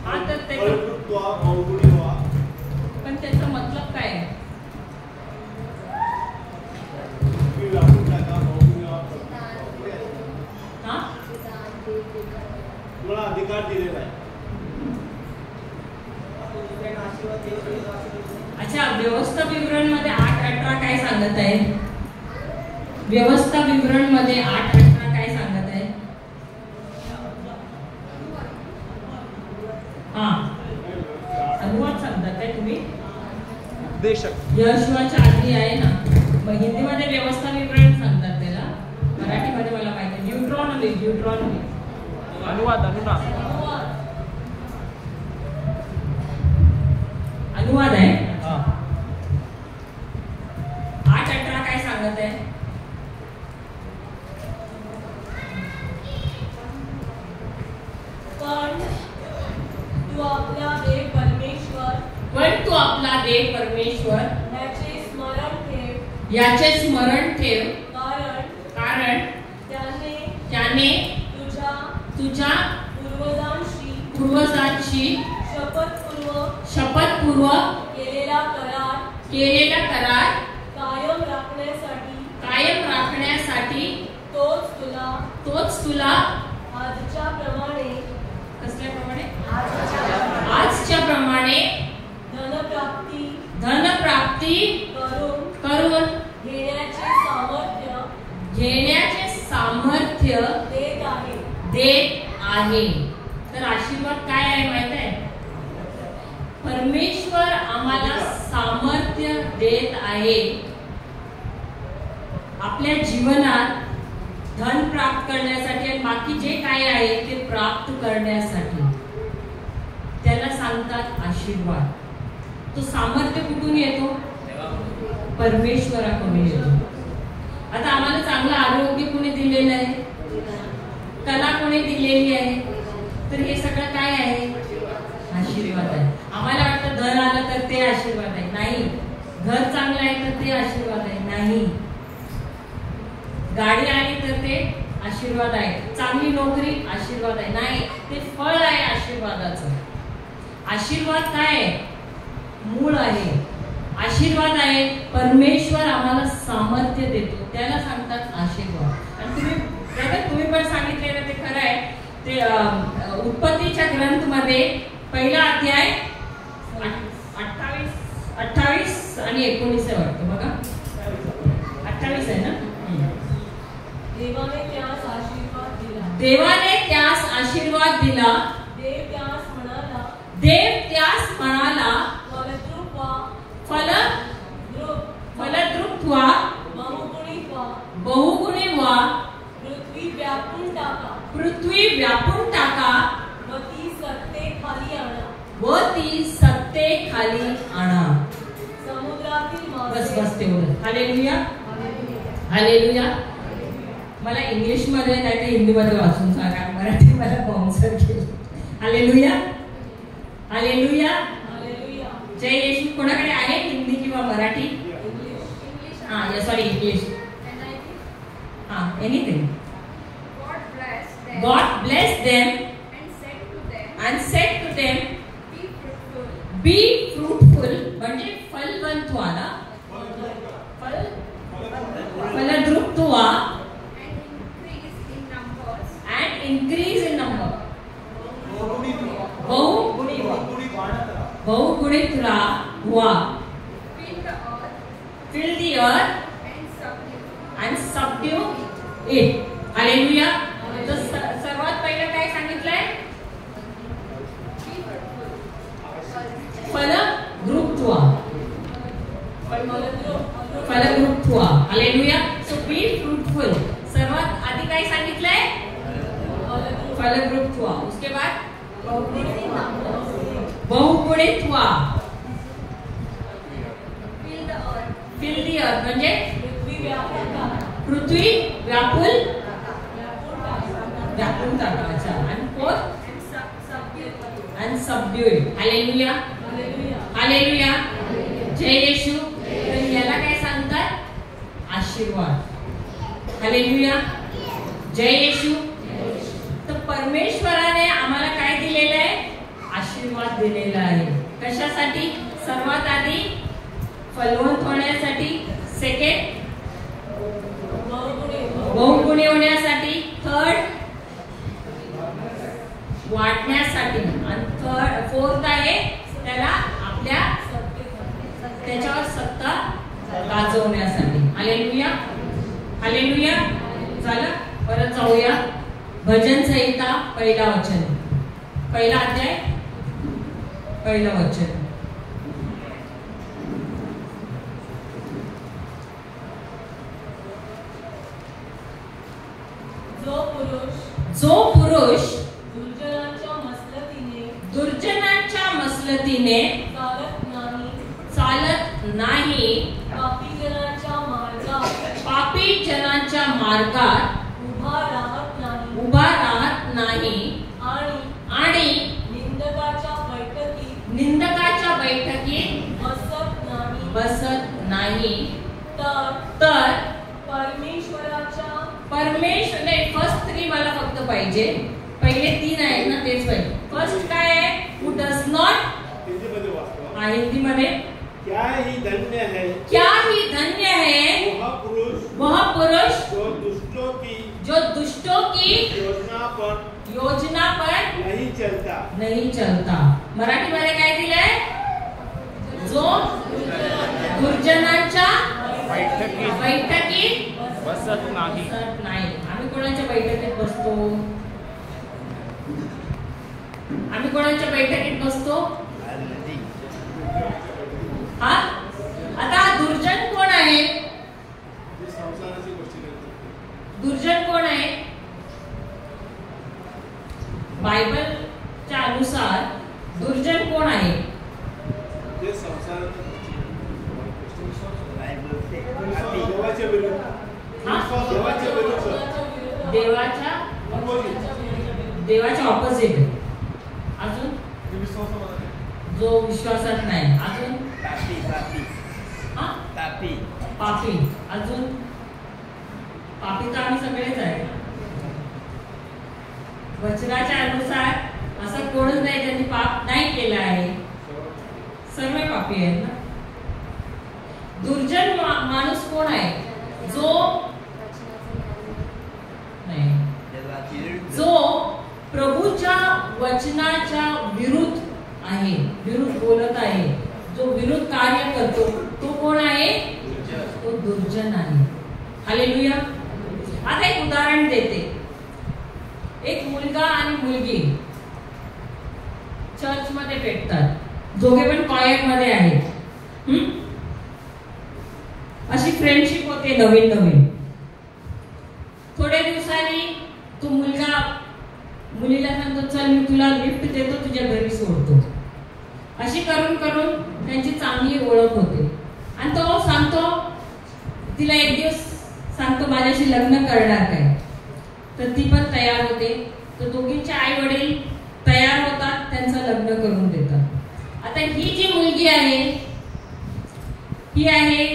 हा, तर पण त्याचा मतलब काय आहे?
अधिकार दिलेला आहे.
अच्छा, व्यवस्था विवरण मध्ये 8:18 काय सांगत आहे? व्यवस्था विवरण मध्ये 8:18 काय सांगत आहे? हा, अनुवाद सांगतात काय तुम्ही? यहोशुआच्या आधी आहे ना, मग हिंदीमध्ये व्यवस्था विवरण सांगतात त्याला, मराठीमध्ये मला माहिती आहे ड्यूट्रॉनॉमी. अनुवाद. आपला देव परमेश्वर
याचे स्मरण ठेव,
याचे स्मरण ठेव, कारण त्याने तुझ्या पूर्वजांशी शपथपूर्वक केलेला करार कायम राखण्यासाठी तोच तुला आजच्या प्रमाणे धनप्राप्ती करून घेण्याचे सामर्थ्य देत आहे. तर आशीर्वाद काय आहे माहित आहे? परमेश्वर आम्हाला सामर्थ्य देत आहे आपल्या जीवनात धन प्राप्त करण्यासाठी आणि बाकी जे काय आहे ते प्राप्त करण्यासाठी. त्याला सांगतात आशीर्वाद. तो सामर्थ्य कुठून येतो? परमेश्वराकडून येतो. आता आम्हाला चांगलं आरोग्य कोणी दिलेलं आहे, कला कोणी दिलेली आहे, तर हे सगळं काय आहे? आशीर्वाद आहे. आम्हाला वाटतं धन आलं तर ते आशीर्वाद आहे, नाही. घर चांगलं आहे तर ते आशीर्वाद आहे, नाही. गाडी आली तर ते आशीर्वाद आहे, चांगली नोकरी आशीर्वाद आहे, नाही. ते फळ आहे आशीर्वादाचं. आशीर्वाद काय आहे? मूळ आहे. आशीर्वाद आहे परमेश्वर आम्हाला सामर्थ्य देतो, त्याला सांगतात आशीर्वाद. आणि तुम्ही पण सांगितलेलं ते खरं आहे. ते उत्पत्तीच्या ग्रंथ मध्ये 1 अध्याय 28 आणि 19 वाटतं बघा. 28 आहे ना.
देवाने
त्यास आशीर्वाद दिला. देव त्यास म्हणाला फलद्रुप व्हा, बहुगुणी व्हा, पृथ्वी व्यापून टाका व ती सत्ते खाली आणा. बस तेवढं. Hallelujah, hallelujah. मला इंग्लिश मध्ये नाही तर हिंदी मध्ये वाचून सांगा, मराठी मला बाउन्सर केलं. हालेलुया, हालेलुया, जय येशू. कोणाकडे आहे हिंदी किंवा Marathi? Sorry English. Anything. God blessed them and said to them, be fruitful. म्हणजे फलवंत व्हा, फलद्रुप व्हा and increase in number. बहुगुणित व्हा. Fill the earth and subdue it. Hallelujah. तर सर्वात पहिलं काय सांगितलंय? फलद्रुप व्हा. हालेलुया. So be fruitful. सर्वात आधी काय सांगितलंय? फलद्रुप व्हा. उसके बाद बहुगुणित व्हा. Fill the earth म्हणजे पृथ्वी व्यापून टाकायचा. आणि forth and subdue it. Hallelujah, hallelujah, जय येशू. तर याला काय सांगतात? आशीर्वाद. हालेलुया, जय येशू. तर परमेश्वराने आम्हाला काय दिलेलं आहे? आशीर्वाद दिलेला आहे. कशासाठी? सर्वात आधी फलवंत होण्यासाठी, सेकंड बहुगुणी होण्यासाठी, थर्ड वाढण्यासाठी, आणि फोर्थ आहे त्याला आपल्या त्याच्यावर सत्ता गाजवण्यासाठी. Hallelujah, hallelujah. झालं. परत जाऊया. भजन संहिता 1 वचन, 1 अध्याय 1 वचन. जो पुरुष दुर्जनांच्या मसलतीने चालत नाही, पापी जनांच्या मार्गात उभा राहत नाही, आणि निंदकाच्या बैठकीत बसत नाही
तर
परमेश्वर नाही, फर्स्ट 3 मला फक्त पाहिजे. पहिले 3 आहेत ना तेच पाहिजे. फर्स्ट काय आहे? हु डज नॉट,
हिंदीमध्ये वाचतो.
हिंदीमध्ये
क्या ही धन्य है,
क्या ही धन्य है वह पुरुष जो दुष्टों की योजना पर नहीं चलता. मराठीमध्ये काय दिलंय? जो दुर्जनांच्या बैठकीत
बसत नाही.
आम्ही कोणाच्या बैठकीत बसतो? आम्ही कोणाच्या बैठकीत बसतो? हा, आता दुर्जन कोण आहे? दुर्जन कोण आहे? बायबलच्या अनुसार दुर्जन कोण आहे? देवाच्या ऑपोजिट. अजून जो विश्वासात नाही. अजून पापी. अजून पापी तर आम्ही सगळेच आहे. वचनाच्या अनुसार असं कोणच नाही ज्यांनी पाप नाही केलं आहे. सर्व पापी आहेत ना. दुर्जन माणूस कोण आहे? जो प्रभूच्या वचनाच्या विरुद्ध आहे, विरुद्ध बोलत आहे, जो विरुद्ध कार्य करतो तो कोण आहे? तो दुर्जन आहे. हालेलुया. आता एक उदाहरण देते. एक मुलगा आणि मुलगी चर्च मध्ये भेटतात. दोघे पण कॉयर मध्ये आहेत. अशी फ्रेंडशिप होते नवीन नवीन. थोड्या दिवसांनी तो मुलगा मुलीला सांगतो, चल मी तुला लिफ्ट देतो, तुझ्या घरी सोडतो. अशी करून करून त्यांची चांगली ओळख होते. आणि तो सांगतो तिला, एक दिवस सांगतो माझ्याशी लग्न करणार काय. तर ती पण तयार होते. तर दोघींचे आई वडील तयार होतात, त्यांचं लग्न करून देतात. आता ही जी मुलगी आहे ही आहे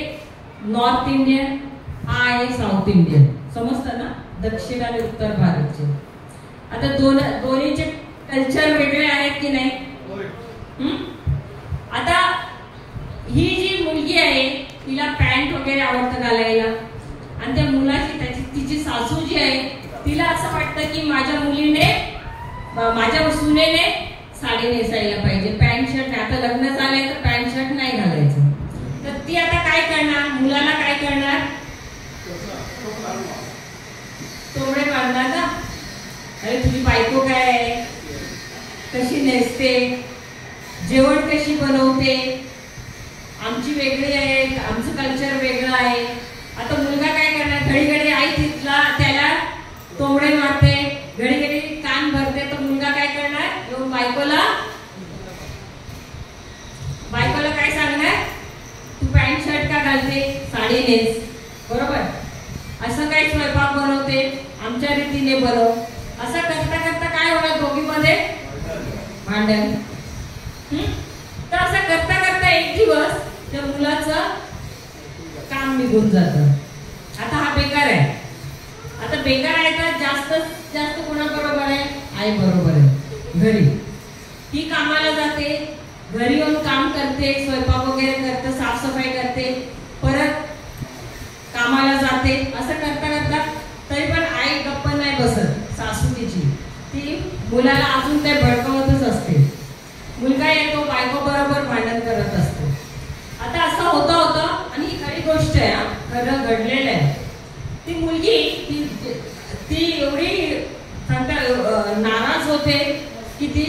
नॉर्थ इंडियन, हा आहे साऊथ इंडियन. समजतं ना, दक्षिण आणि उत्तर भारतचे. आता दोन्हीचे कल्चर वेगळे आहेत की नाही? आता ही जी मुलगी आहे तिला पॅन्ट वगैरे आवडतं घालायला. आणि त्या मुलाची तिची सासू जी आहे तिला असं वाटतं की माझ्या मुलीने, माझ्या सुनेने साडी नेसायला पाहिजे, पॅन्ट शर्ट. आता लग्न झालंय तर पॅन्ट शर्ट नाही घालायचं. तर ती आता काय करणार? मुलाला काय करणार? तोमडे बांधणार का? अरे तुझी बायको काय आहे, कशी नेसते, जेवण कशी बनवते, आमची वेगळी आहे, आमचं कल्चर वेगळं आहे. आता मुलगा काय करणार? घडी घडी आई तिथला त्याला तोमडे मारते, घडी घडी कान भरते. तर मुलगा काय करणार? येऊन बायकोला काय सांगणार? तू पॅन्ट शर्ट का घालते, साडी नेस. बरोबर. असं काही स्वयंपाक बनवते, आमच्या रीतीने बनव. असं करता करता काय होणार? दोघीमध्ये भांडण. तर असं करता करता एक दिवस त्या मुलाचं काम निघून जातं. आता हा बेकार आहे. आता बेकार आहे तर जास्त कोणाबरोबर आहे? आई बरोबर आहे. घरी ही कामाला जाते, घरी येऊन काम करते, स्वयंपाक वगैरे करते, साफसफाई करते, परत कामाला जाते. असं करता करता तरी पण आई गप्प नाही बसत. सासू तिची ती मुलाला अजून ते भडकवतच असते. मुलगा येतो, बायको बरोबर भांडण करत असतो. आता असं होतं आणि ही खरी गोष्ट आहे, खरं घडलेलं आहे. ती मुलगी ती एवढी नाराज होते की ती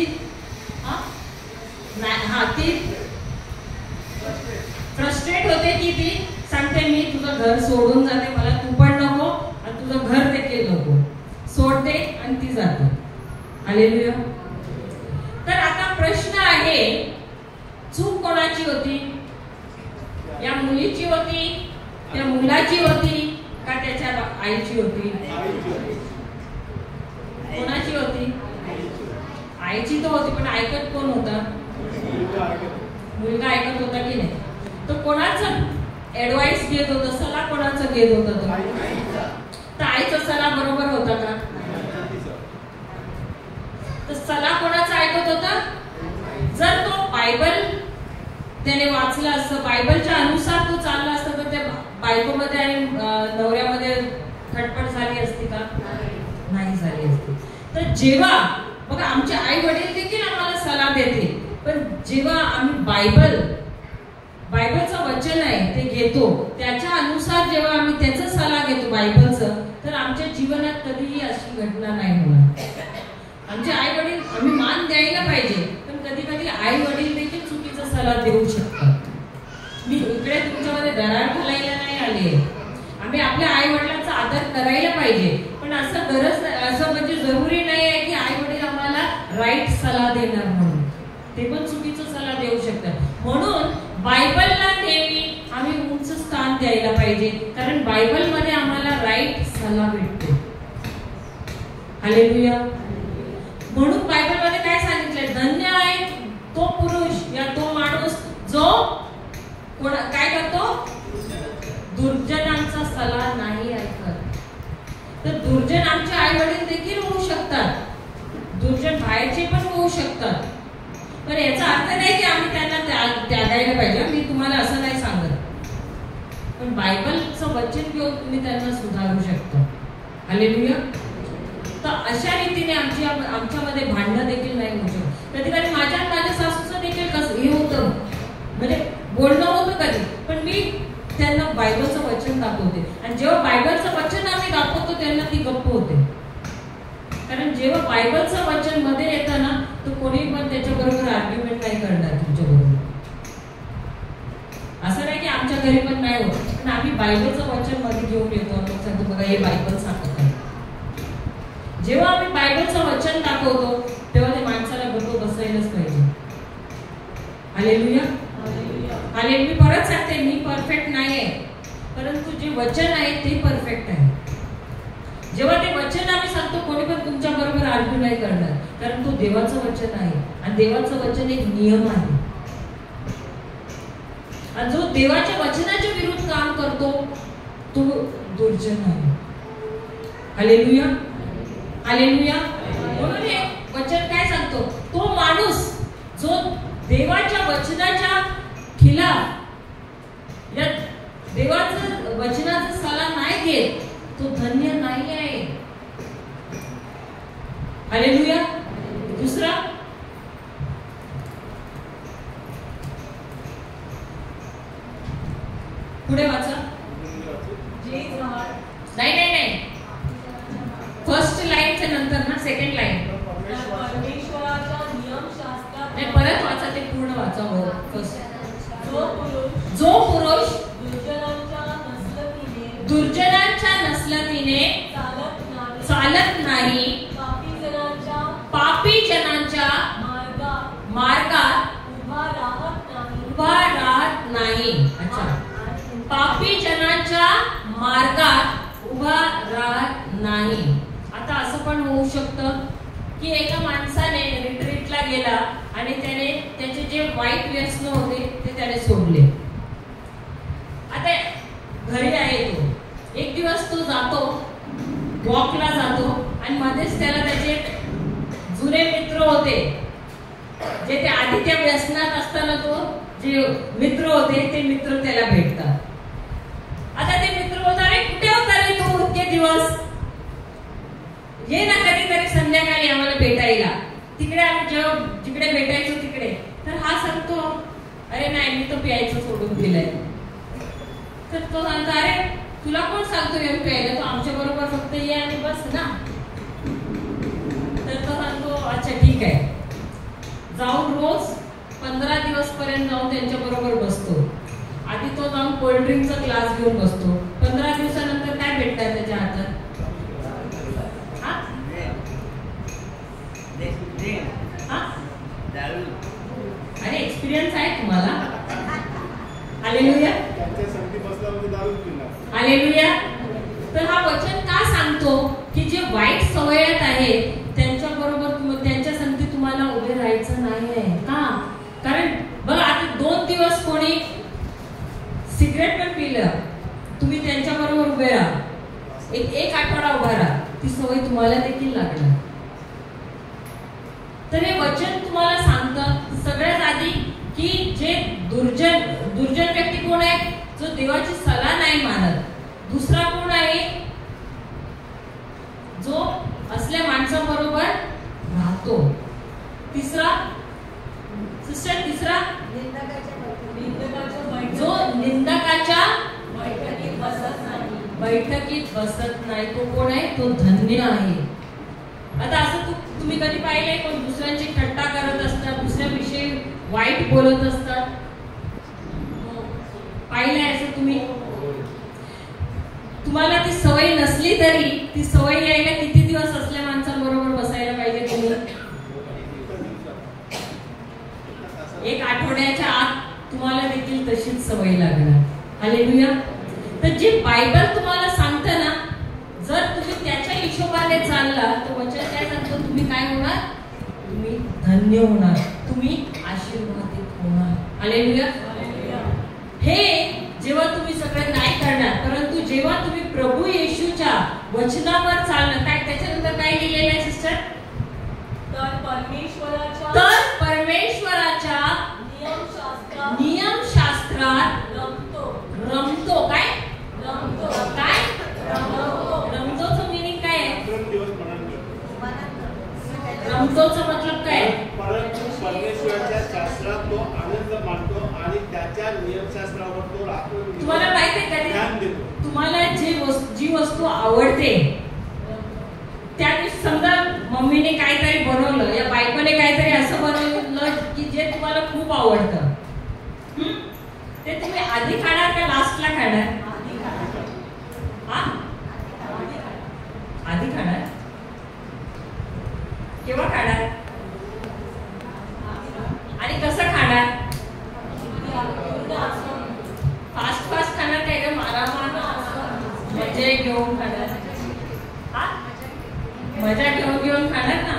फ्रस्ट्रेट होते की ती सांगते मी तुझं घर सोडून जाते, मला तू पण नको आणि तुझं घर देखील नको. सोडते आणि ती जाते. हालेलुया. तर आता प्रश्न आहे, चूक कोणाची होती? या मुलीची होती, त्या मुलाची होती का त्याच्या आईची होती? कोणाची होती? आईची तर होती, पण ऐकत कोण होता? मुलगा ऐकत होता की नाही? तो कोणाचं ऍडवाइस घेत होता, सल्ला कोणाचा घेत होता तो? तर आईचा सल्ला बरोबर होता का? तर सल्ला कोणाचा ऐकत होता? जर तो बायबल त्याने वाचला असतं, बायबलच्या अनुसार तो चालला असता, तर त्या बायकोमध्ये आणि नवऱ्यामध्ये खटपट झाली असती का? नाही झाली असती. तर जेव्हा बघा आमचे आई वडील देखील आम्हाला सल्ला देते, पण जेव्हा आम्ही बायबलचं वचन आहे ते घेतो, त्याच्या अनुसार जेव्हा आम्ही त्याचा सल्ला घेतो बायबलचं, तर आमच्या जीवनात कधीही अशी घटना नाही होणार. आमचे आई वडील आम्ही मान द्यायला पाहिजे, पण कधी कधी आई वडील देखील चुकीचा सल्ला देऊ शकतात. मी इकडे तुमच्यामध्ये दरार घालायला नाही आले. आम्ही आपल्या आई वडिलांचा आदर करायला पाहिजे, पण असं म्हणजे जरुरी नाही आहे की आई वडील आम्हाला राईट सल्ला देणार म्हणून. ते पण चुकीचा सल्ला देऊ शकतात. म्हणून बायबलला नेहमी आम्ही उंच स्थान द्यायला पाहिजे, कारण बायबलमध्ये आम्हाला राईट सल्ला भेटतो. हालेलुया. म्हणून बायबलमध्ये काय सांगितलंय? धन्य आहे तो पुरुष या तो माणूस जो काय करतो? दुर्जनांचा सल्ला नाही ऐकत. तर दुर्जन आमचे आई वडील देखील होऊ शकतात, दुर्जन बाहेरचे पण होऊ शकतात. पण याचा अर्थ नाही की आम्ही त्यांना त्यागायला पाहिजे. मी तुम्हाला असं नाही सांगत, पण बायबलचं वचन घेऊन तुम्ही त्यांना सुधारू शकता. हालेलुया. तर अशा रीतीने आमच्यामध्ये भांडणं देखील नाही होऊ शकत. कधी कधी माझ्या सासूचं देखील कसं हे होतं, म्हणजे बोलणं होतं कधी, पण मी त्यांना बायबलचं वचन दाखवते, आणि जेव्हा बायबलचं वचन आम्ही दाखवतो त्यांना ती गप्प होते. कारण जेव्हा बायबलचं वचन मध्ये येतं ना, तर कोणी पण त्याच्याबरोबर आर्ग्युमेंट नाही करणार तुमच्याबरोबर. असं नाही की आमच्या घरी पण नाही होत, पण आम्ही बायबलचं वचन मध्ये घेऊन येतो. मग सांगतो बघा हे बायबल सांगत आहे. जेव्हा आम्ही बायबलचं वचन दाखवतो तेव्हा ते माणसाला गप्प बसायलाच पाहिजे. हालेलुया. हालेलुया. मी परत सांगते, मी परफेक्ट नाहीये, परंतु जे वचन आहे ते परफेक्ट आहे. जेव्हा ते वचन आम्ही सांगतो, कोणी पण तुमच्या बरोबर आर्ग्यू नाही करणार, कारण तो देवाचं वचन आहे, आणि देवाचं वचन एक नियम आहे. आणि जो देवाच्या वचनाच्या विरुद्ध काम करतो तो दुर्जन आहे. हालेलुया. हालेलुया. म्हणून हे वचन काय सांगतो? तो माणूस जो देवाच्या वचनाच्या खिलाफ, देवाचं वचनाचा सल्ला नाही घेत, तो धन्य नाही आहे. हालेलुया. दुसरा, पुढे वाचा. नाही, फर्स्ट लाईनच्या नंतर ना, सेकंड लाईन. नाही, परत वाचा, ते पूर्ण वाचा. फर्स्ट. जो पुरुष दुर्जनांच्या नसलतीने चालत नाही, पापी जनांच्या मार्गात उभा राहत नाही. अच्छा, पापी जनांच्या मार्गात उभा राहत नाही. आता असं पण होऊ शकतं की एका माणसाने रिट्रीटला गेला आणि त्याने त्याचे जे वाईट व्यसन होते ते त्याने सोडले. आता घरी आहे तो, एक दिवस तो जातो, वॉकला जातो, आणि मध्येच त्याला त्याचे जुने मित्र होते, जे ते आधी त्या व्यसनात असताना तो जे मित्र होते ते मित्र त्याला भेटतात. आता ते मित्र होता, अरे कुठे होता रे तू इतके दिवस, ये ना कधीतरी संध्याकाळी आम्हाला भेटायला. तिकडे आम्ही जेव्हा जिकडे भेटायचो तिकडे. तर हा सांगतो, अरे नाही, मी तो प्यायचं सोडून दिलंय. तर तो सांगतो, अरे तुला कोण सांगतो येऊन प्यायला, तो आमच्या बरोबर फक्त ये आणि बस ना. तर तो सांगतो, अच्छा ठीक आहे. जाऊन रोज 15 दिवस पर्यंत जाऊन त्यांच्या बरोबर बसतो. आधी तो जाऊन कोल्ड्रिंकचा ग्लास घेऊन बसतो. 15 दिवसानंतर काय भेटतात त्याच्या हातात? अरे एक्सपिरियन्स आहे तुम्हाला. हालेलुया. हालेलुया. तर हा वचन का सांगतो की जे वाईट सवयत आहेत त्यांच्या बरोबर त्यांच्या संगती तुम्हाला उभे राहायचं नाही आहे का? कारण बघा, आता 2 दिवस कोणी सिगरेट पण पिलं, तुम्ही त्यांच्याबरोबर उभे राहा, एक आठवडा उभा राहा, ती सवय तुम्हाला देखील लागणार. तर हे वचन तुम्हाला सांगतं सगळ्यात आधी की जे दुर्जन व्यक्ती कोण आहे, जो देवाची सलाह नाही मानत. दुसरा कोण आहे, जो असल्या माणसाबरोबर राहतो. तिसरा सिस्टर, तिसरा जो निंदकाच्या बैठकीत बसत नाही, तो कोण आहे, तो धन्य आहे. आता असं तुम्ही कधी पाहिलंय कोण दुसऱ्यांची थट्टा करत असतात, दुसऱ्याविषयी वाईट बोलत असतात, पाहिलंय असं तुम्ही? तुम्हाला ती सवय नसली तरी ती सवय यायला किती दिवस असल्या माणसांबरोबर बसायला पाहिजे तुम्ही? एक आठवड्याच्या आत तुम्हाला देखील तशीच सवय लागणार. हालेलुया. तर जे बायबल तुम्हाला सांगतं ना, जर तुम्ही त्याच्या हिशोबाने चालला तर वचन काय सांगतं, तुम्ही काय होणार, तुम्ही धन्य होणार, तुम्ही आशीर्वादित होणार. हालेलुया. हे जेव्हा तुम्ही सगळं नाही करणार, परंतु जेव्हा तुम्ही प्रभू येशूच्या वचनावर चालणार, काय त्याच्यानंतर काय लिहिलेलं आहे सिस्टर? तर परमेश्वराच्या नियमशास्त्रात रमतो. काय रमतोचं मीनिंग काय आहे? रमतोचं मतलब काय?
परंतु परमेश्वराच्या शास्त्रात तो आनंद मानतो आणि त्याच्या नियमशास्त्रावर तो राहतो.
तुम्हाला माहिती आहे का, तुम्हाला जी वस्तू आवडते, त्या दिवशी समजा मम्मीने काहीतरी बनवलं या बायकोने काहीतरी असं बनवलं की जे तुम्हाला खूप आवडतं, ते तुम्ही आधी खाणार का लास्टला खाणार? आधी खाणार. केव्हा खाणार आणि कसं खाणार? फास्ट खाणार काय का मजा घेऊन खाणार? मजा घेऊन खाणार ना.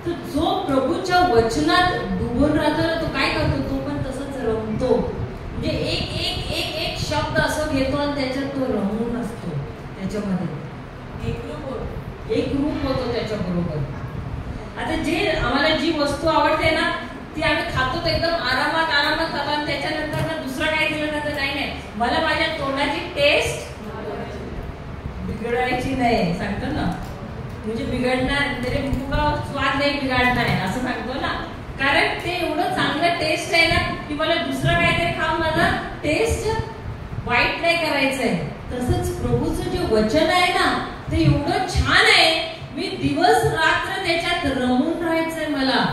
तर जो प्रभूच्या वचनात डुबून राहतो ना, तो काय करतो, तो पण तसंच रमतो. म्हणजे एक शब्द असं घेतो आणि त्याच्यात तो रमून असतो, त्याच्यामध्ये एक रूप होतो त्याच्याबरोबर. आता जे आम्हाला जी वस्तू आवडते ना, ती आम्ही खातो तर एकदम आरामात खातो आणि त्याच्यानंतर ना दुसरं काय दिलं जातं, नाही मला माझ्या तोंडाची टेस्ट बिघडायची नाही सांगतो ना. म्हणजे बिघडणार, मेरे मुंह का स्वाद नाही बिघडणार आहे असं सांगतो ना, कारण ते एवढं चांगलं टेस्ट आहे ना की मला दुसरं काहीतरी खाऊन माझा टेस्ट वाईट नाही करायचंय. तसंच प्रभूचं जे वचन आहे ना, ते एवढं छान आहे, मी दिवस रात्र त्याच्यात रमून राहायचंय मला,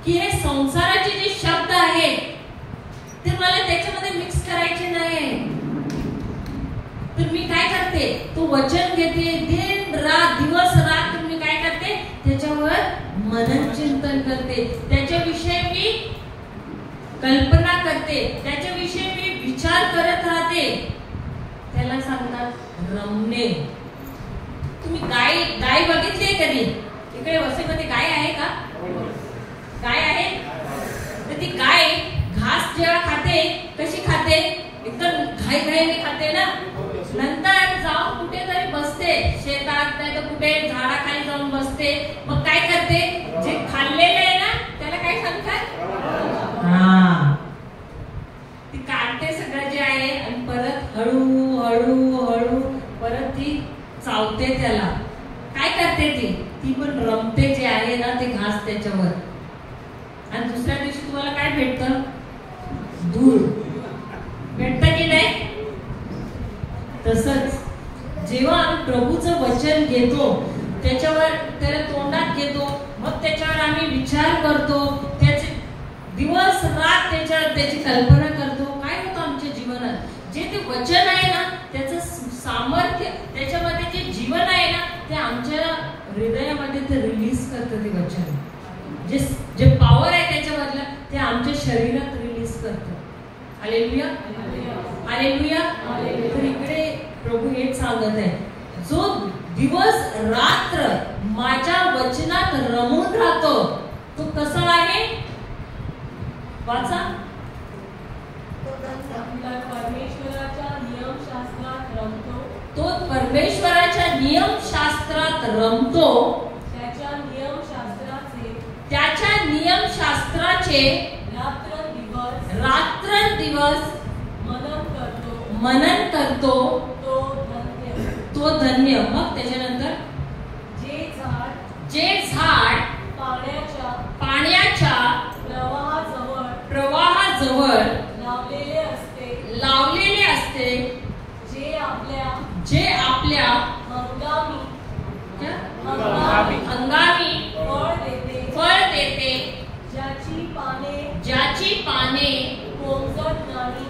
की हे संसाराचे जे शब्द आहेत ते मला त्याच्यामध्ये मिक्स करायचे नाही. तर मी काय करते, तो वचन घेते, दिवस रात मी काय करते, त्याच्यावर मनन चिंतन करते, त्याच्याविषयी मी कल्पना करते, त्याच्याविषयी मी विचार करत राहते. त्याला सांगतात रमणे. तुम्ही गाय बघितली कधी? इकडे वसईमध्ये गाय आहे का? गाय आहे. तर ती गाय घास जेव्हा खाते, कशी खाते, एकदम घाईघाईने खाते ना. नंतर जाऊन कुठेतरी बसते, शेतात नाही तर कुठे झाडाखाली जाऊन बसते. मग काय करते, जे खाल्लेलं आहे ना त्याला काय सांगतात, ती काढते सगळं जे आहे आणि परत हळू हळू हळू परत ती चावते त्याला. काय करते ती पण रमते जे आहे ना ते घास त्याच्यावर. आणि दुसऱ्या दिवशी तुम्हाला काय भेटतं, दूध भेटतं की नाही? तसंच जेव्हा आम्ही प्रभूचं वचन घेतो, त्याच्यावर त्याला तोंडात घेतो, मग त्याच्यावर आम्ही विचार करतो, त्याचे दिवस रात त्याची कल्पना करतो, काय होतं आमच्या जीवनात. जे ते वचन आहे ना त्याचं सामर्थ्य, त्याच्यामध्ये जे जीवन आहे ना ते आमच्या हृदयामध्ये ते रिलीज करतं. ते वचन जे पॉवर आहे त्याच्यामधलं ते आमच्या शरीरात रिलीज करतं. Hallelujah, hallelujah. तर इकडे प्रभू हेच सांगत आहे, जो दिवस रात्र माझ्या वचनात रमून राहतो तो कसा आहे, वाचा.
परमेश्वराच्या नियमशास्त्रात रमतो.
तो परमेश्वराच्या नियमशास्त्रात रमतो.
त्याच्या
नियमशास्त्राचे रात्रंदिवस मनन करतो. तो धन्य. मग त्याच्यानंतर जे झाड पाण्याच्या प्रवाहाजवळ लावलेले असते, जे आपल्या हंगामी फळ देते, ज्याची पाने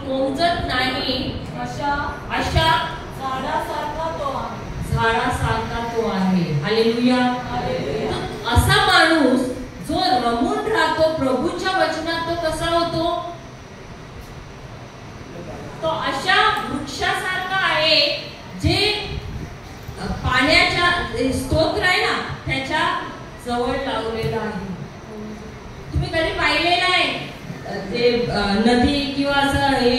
कोंबजत नाही, अशा झाडासारखा तो आहे. हालेलुया. असा माणूस जो रमून राहतो प्रभूच्या वचनात, तो कसा होतो? तो अशा वृक्षासारखा आहे जे पाण्याच्या स्तोत्र आहे ना त्याच्या जवळ लावलेला आहे. तुम्ही कधी पाहिलेलं आहे ते नदी किंवा असं हे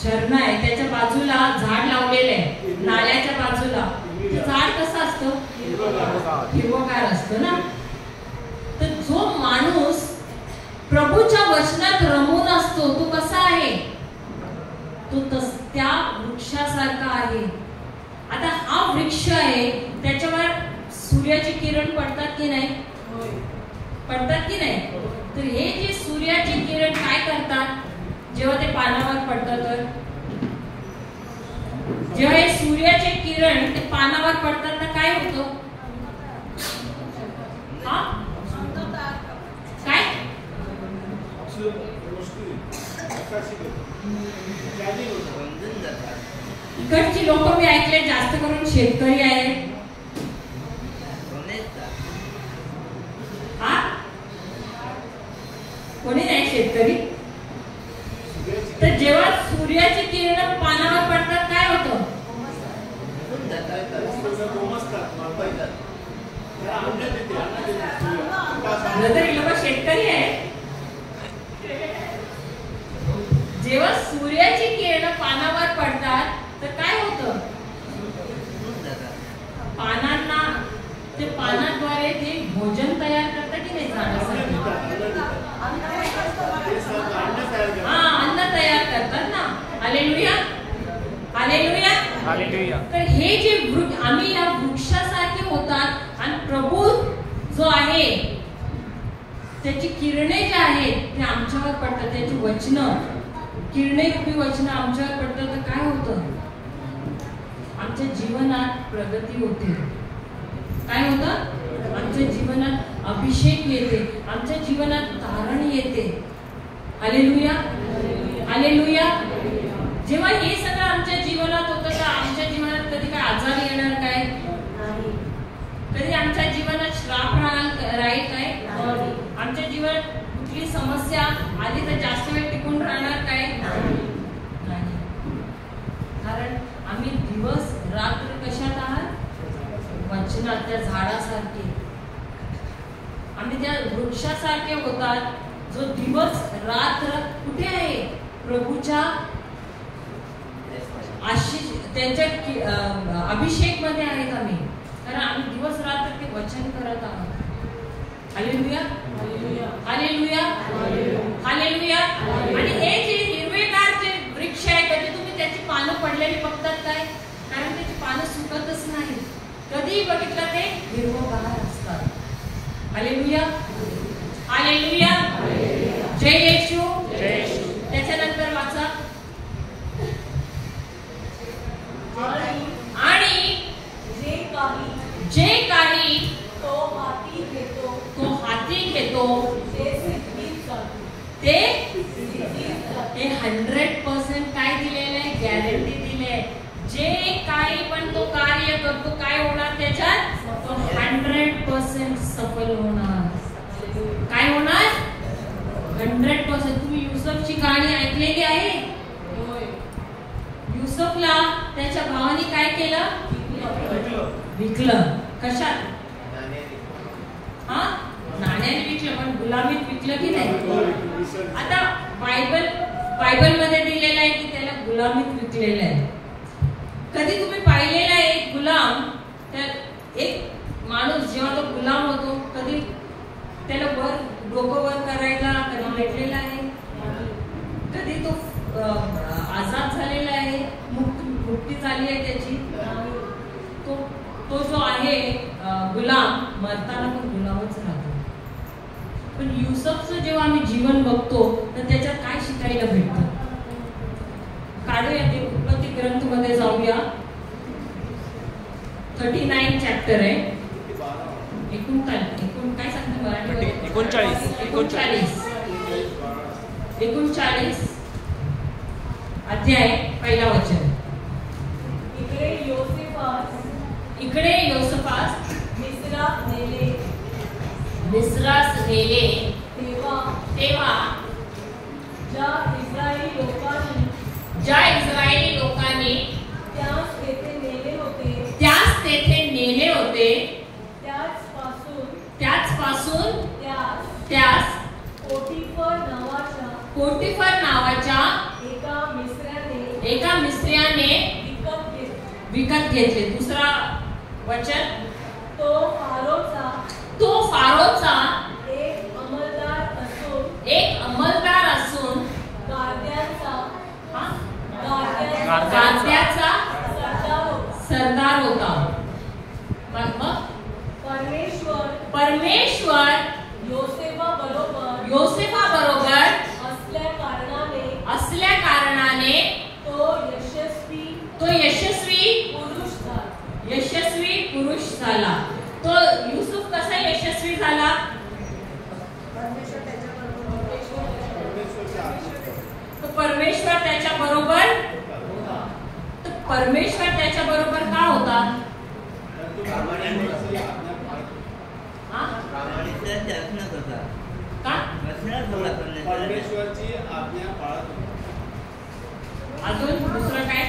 झरणा आहे त्याच्या बाजूला झाड लावलेलं आहे, नाल्याच्या बाजूला. ते झाड कसं असतं? हिरवगार असतं ना. तर जो माणूस प्रभूच्या वचनात रमून असतो तो कसा आहे? तो त्या वृक्षासारखा आहे. आता हा वृक्ष आहे, त्याच्यावर सूर्याची किरण पडतात की नाही? पडतात की नाही? तर हे जे सूर्याचे किरण काय करतात जेव्हा ते पानावर पडतात? तर जेव्हा हे सूर्याचे किरण ते पानावर पडतात तर काय होतं? काय? इकडची लोक मी ऐकले जास्त करून शेतकरी आहेत. कोणी नाही शेतकरी. तर जेव्हा सूर्याची किरण पानावर पडतात काय होतं? शेतकरी आहे. जेव्हा सूर्याची किरण पानावर पडतात तर काय होतं? पानांना ते पानाद्वारे ते भोजन तयार करतात की नाही झाडासाठी? अन्न तयार करतात ना. हालेलुया. हालेलुया. हालेलुया. तर हे जे आम्ही या वृक्षासारखे होतात आणि प्रभू जो आहे त्याची किरणे जे आहेत ते आमच्यावर पडतात, त्याची वचनं किरणे रूपी वचनं आमच्यावर पडतात तर काय होतं? आमच्या जीवनात प्रगती होते. काय होतं? आमच्या जीवनात अभिषेक येते, आमच्या जीवनात तारण येते. हालेलुया. हालेलुया. जेव्हा हे सगळं आमच्या जीवनात होतं तर आमच्या जीवनात कधी काय आजार येणार काय? कधी आमच्या जीवनात श्राप राहील काय? आमच्या जीवनात कुठली समस्या आली तर जास्त वेळ टिकून राहणार काय? नाही. कारण आम्ही दिवस रात्र कशात आहात? वचनात. त्या झाडासारखे आम्ही त्या वृक्षासारखे होतात जो दिवस रात्र कुठे आहे? प्रभूच्या आशीष त्यांच्या अभिषेक मध्ये आहेत आम्ही. कारण आम्ही दिवस रात्र ते वचन करत आहोत. हालेलुया. हालेलुया. हालेलुया. आणि हे जे हिरवेगार जे वृक्ष आहे कधी तुम्ही त्याची पानं पडलेली बघतात काय? कारण त्याची पानं सुकतच नाही. कधी बघितलं ते हिरवगार असतात. हालेलुया. हालेलुया. जय येशू. त्याच्यानंतर वाचा. आणि जे काही तो हाती घेतो ते 100% काय दिलेलं आहे? गॅरंटी दिली आहे. जे काही पण तो कार्य करतो काय होणार? त्याच्यात 100% सफल होणार. काय होणार? 100%. तुम्ही युसुफची कहाणी ऐकलेली आहे? युसुफला त्याच्या भावाने काय केलं? विकलं. कशात? नाण्याने विकलं, पण गुलामीत विकलं की नाही? आता बायबल मध्ये दिलेलं आहे की गुलामीत विकलेला आहे. कधी तुम्ही पाहिलेला एक गुलाम, तर एक माणूस जेव्हा तो गुलाम होतो, कधी त्याला डोकं वर करायला कधी भेटलेला आहे? कधी तो आजाद झालेला आहे, मुक्ती झाली आहे त्याची? तो जो आहे गुलाम, मरताना पण गुलामच राहतो. पण युसुफचं जेव्हा आम्ही जीवन बघतो तर त्याच्यात काय शिकायला भेटतं? काढूया ते उत्पत्ती ग्रंथ मध्ये जाऊया. 39 चॅप्टर आहे. काय सांगते मराठी? 39 अध्याय, पहिला वचन. इकडे योसेफास मिस्रास नेले तेव्हा ज्या इस्रायली लोकांनी त्यास तेथे नेले होते, त्याचपासून त्यास पोटिफर नावाच्या एका मिस्त्र्याने विकत घेतले. दुसरा वचन. तो फारोचा एक अंमलदार असून गाद्याचा सरदार होता. मग परमेश्वर योसेफा बरोबर असल्या कारणाने तो यशस्वी पुरुष झाला. तो युसुफ कसा यशस्वी झाला? तो परमेश्वर त्याच्या बरोबर का होता? अजून दुसरं काय?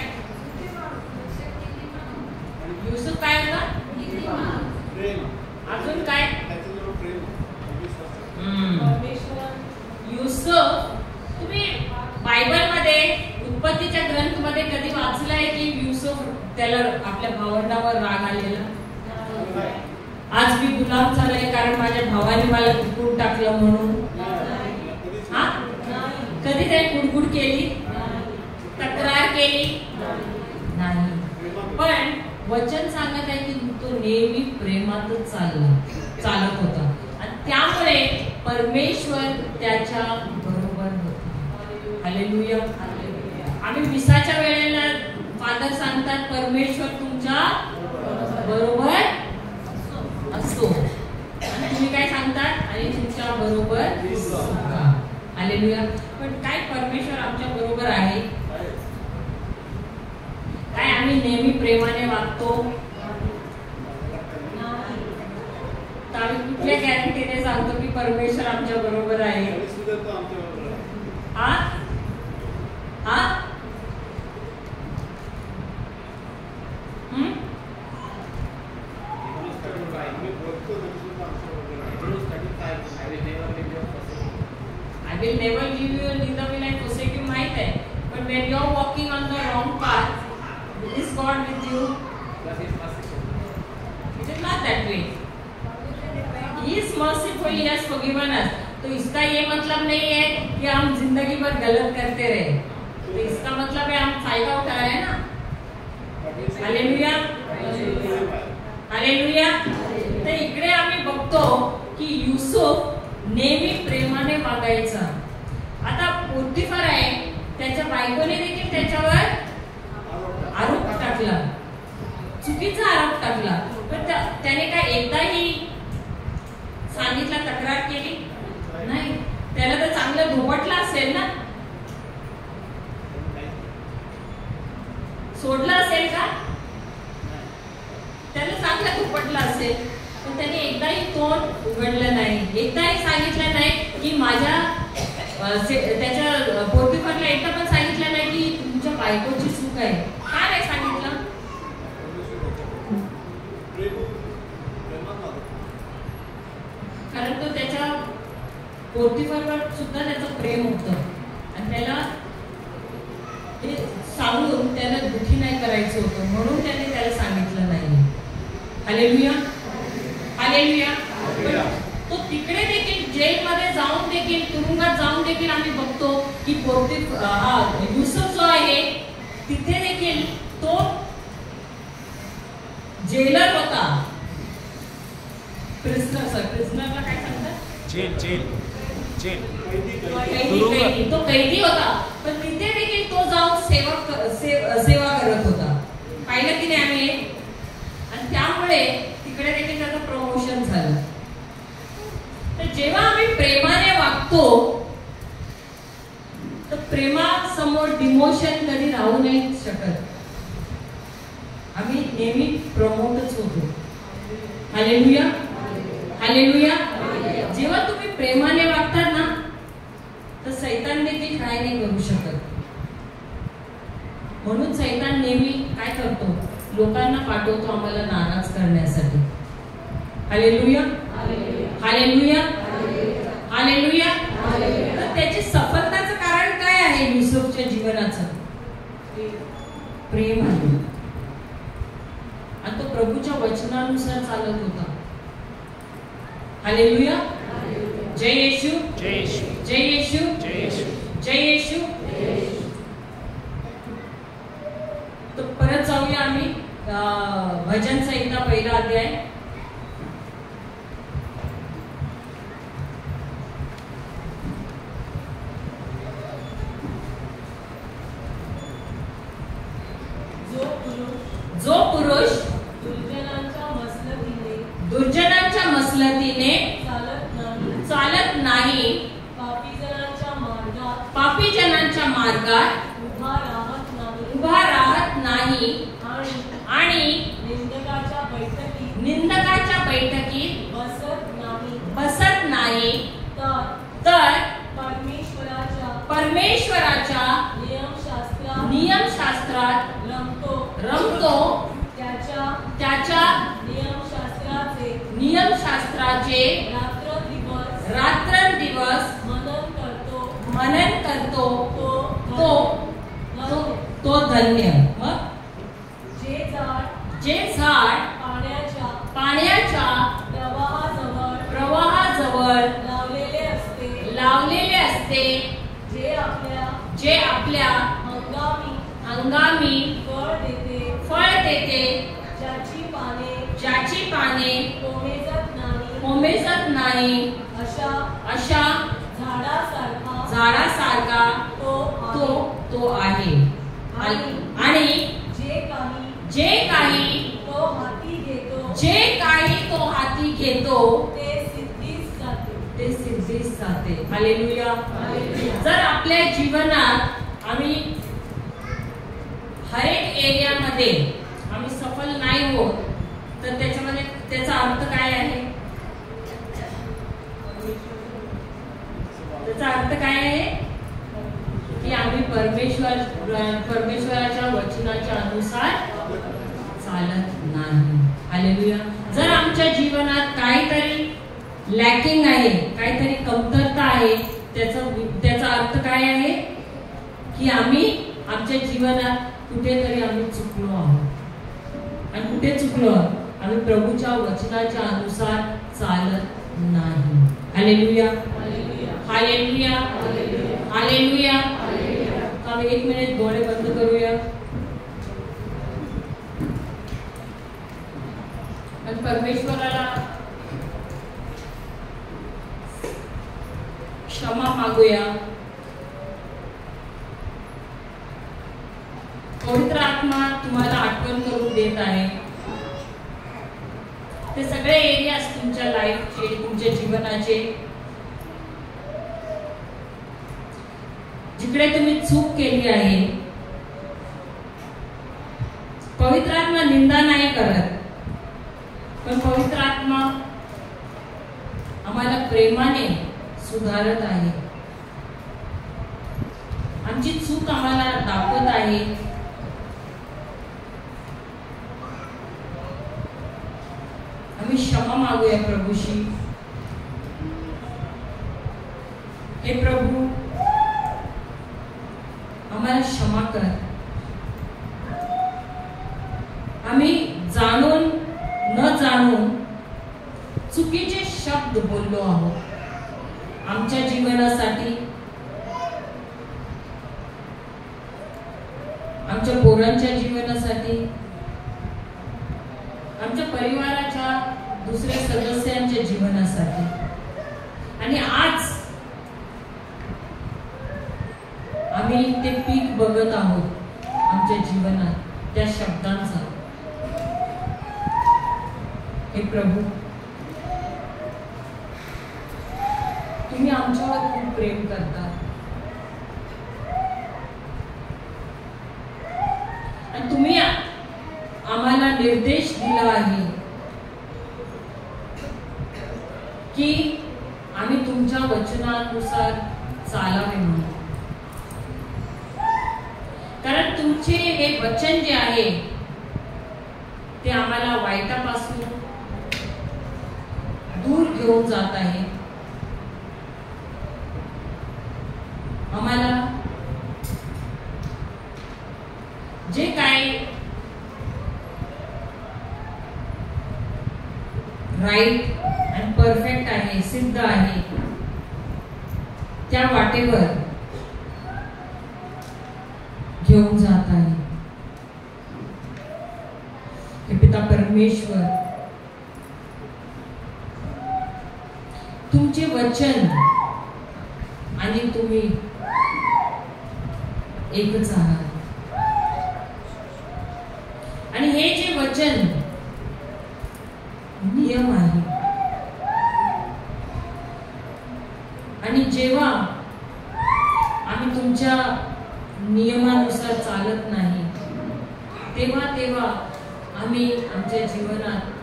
युसुफ काय होता? अजून काय? युसुफ, तुम्ही बायबल मध्ये उत्पत्तीच्या ग्रंथ मध्ये कधी वाचलंय की युसुफ त्याला आपल्या भावंडावर राग आलेला? आज मी गुलाम झालाय कारण माझ्या भावाने मला कुडकुड टाकलं म्हणून. कधी त्याने कुडकुड केली? तक्रार केली नाही. पण वचन सांगत आहे की तो नेहमी प्रेमातच चालत होता आणि त्यामुळे परमेश्वर त्याच्या बरोबर होता. हालेलुया. आम्ही विसाच्या वेळेला फादर सांगतात परमेश्वर तुमच्या बरोबर असतो आणि तुम्ही काय सांगतात? आणि तुमच्या बरोबर. हालेलुया. पण काय परमेश्वर आमच्या बरोबर आहे? काय आम्ही नेहमी प्रेमाने वागतो? तर आम्ही कुठल्या गॅरंटीने सांगतो की परमेश्वर आमच्या बरोबर आहे? I will never leave you, neither will I forsake you. माहित आहे. But when you are walking on the wrong path, is God with you? It is not that way. He is merciful. He has forgiven us. तो इसका ये मतलब नहीं है कि हम जिंदगी भर गलत करते रहे. तो इसका मतलब है हम फायदा उठा रहे हैं ना. हालेलुया. हालेलुया. तर इकडे आम्ही बघतो की युसुफ नेहमी प्रेमाने वागायचा. आता पोटिफर आहे, त्याच्या बायकोने देखील त्याच्यावर आरोप टाकला, चुकीचा आरोप टाकला. पण त्याने काय एकदाही सांगितलं, तक्रार केली नाही? त्याला तर चांगलं धोपटलं असेल ना, सोडलं असेल का? त्याला चांगलं धोपटलं असेल, पण त्याने एकदाही तोंड उघडलं नाही, एकदाही सांगितलं नाही की माझ्या त्याच्या पोटिफरला एकदा पण सांगितलं नाही की तुमच्या बायकोची चूक आहे. काय नाही सांगितलं? कारण तो त्याच्या पोटिफरवर सुद्धा त्याचं प्रेम होतं आणि त्याला त्याला दुखी नाही करायचं होतं, म्हणून त्याने त्याला सांगितलं नाही. Hallelujah, hallelujah. तो तिकडे देखील जेलमध्ये जाऊन देखील, तुरुंगात जाऊन देखील आम्ही बघतो की युसुफ जो आहे तिथे देखील तो जेलर होता. प्रिझनरला काय सांगतात?
जेल.
तो कैदी होता, पण तिथे देखील तो जाऊन सेवा करत होता. पाहिलं की नाही आम्ही? आणि त्यामुळे तिकडे देखील त्याचं प्रमोशन झालं. तर जेव्हा आम्ही प्रेमाने वागतो तर प्रेमासमोर डिमोशन कधी राहू नाही शकत. आम्ही नेहमी प्रमोटच होतो. Hallelujah, hallelujah. जेव्हा तुम्ही प्रेमाने वागतात ना तर सैतान देखील काय नाही करू शकत. म्हणून सैतान नेहमी काय करतो? लोकांना पाठवतो आम्हाला नाराज करण्यासाठी. Hallelujah, hallelujah, hallelujah. तर त्याची सफलताचं कारण काय आहे? युसुफच्या जीवनाचं प्रेम आहे. आणि तो प्रभूच्या वचनानुसार चालत होता. हालेलुया. जय येशू,
जय येशू,
जय येशू,
जय येशू,
जय येशू. तो परत जाऊया आम्ही भजन संहिता पहिला अध्याय. जो पुरुष दुर्जनांच्या मसलतीने चालत नाही, पापी जनांच्या मार्गात उभा राहत नाही आणि निंदकाच्या बैठकीत बसत नाही, तर परमेश्वराच्या नियमशास्त्रात रमतो. त्याच्या नियमशास्त्राचे रात्रंदिवस मनन करतो. तो धन्य. मग जे झाड पाण्याच्या प्रवाहाजवळ लावलेले असते, जे आपल्या हंगामी फळ देते, ज्याची पाने कोमेजत नाही, अशा झाडासारखा तो आहे. आणि जे काही तो हाती घेतो ते सिद्धीस जाते. हालेलुया. जर आपल्या जीवनात आम्ही हर एक एरियामध्ये आम्ही सफल नाही होत तर त्याच्यामध्ये त्याचा अर्थ काय आहे? त्याचा अर्थ काय आहे की आम्ही परमेश्वराच्या वचनाच्या अनुसार चालत नाही. हालेलुया. जर आमच्या जीवनात काहीतरी लॅकिंग आहे, काहीतरी कमतरता आहे, त्याचा अर्थ काय आहे की आम्ही आमच्या जीवनात कुठेतरी आम्ही चुकलो आहोत. आणि कुठे चुकलो? आम्ही प्रभूच्या वचनाच्या अनुसार चालत नाही. Hallelujah, hallelujah, hallelujah. आम्ही 1 मिनिट डोळे बंद करूया आणि परमेश्वराला क्षमा मागूया. पवित्र आत्मा तुम्हाला आठवण करून देत आहे. ते सगळे एरियाज तुमच्या लाईफचे, तुमच्या जीवनाचे, जिकडे तुम्ही चूक केली आहे. पवित्र आत्मा निंदा नाही करत, पण पवित्र आत्मा आम्हाला प्रेमाने सुधारत आहे. आमची चूक आम्हाला दाखवत आहे. आम्ही क्षमा मागूया प्रभूशी. हे प्रभू, आम्हाला क्षमा कर. आम्ही जाणून न जाणून चुकीचे शब्द बोललो आहोत आमच्या जीवनासाठी, आमच्या पोरांच्या जीवनासाठी, आमच्या परिवाराच्या दुसऱ्या सदस्यांच्या जीवनासाठी. आणि आज आम्ही ते पीक बघत आहोत आमच्या जीवनात त्या शब्दांचा. हे प्रभू, तुम्ही आमच्यावर खूप प्रेम करता आणि तुम्ही आम्हाला निर्देश दिला आहे की आम्ही तुमच्या वचनानुसार चालावे म्हणून. कारण तुमचे हे वचन जे आहे ते आम्हाला वाईटापासून दूर घेऊन जात आहे. आम्हाला जे काय राईट आणि परफेक्ट आहे, सिद्ध आहे, त्या वाटेवर घेऊन जात आहे. हे पिता परमेश्वर, तुमचे वचन आणि तुम्ही एकच आहात. आणि हे जे वचन नियम आहे आणि जेव्हा आम्ही तुमच्या नियमानुसार चालत नाही तेव्हा आम्ही आमच्या जीवनात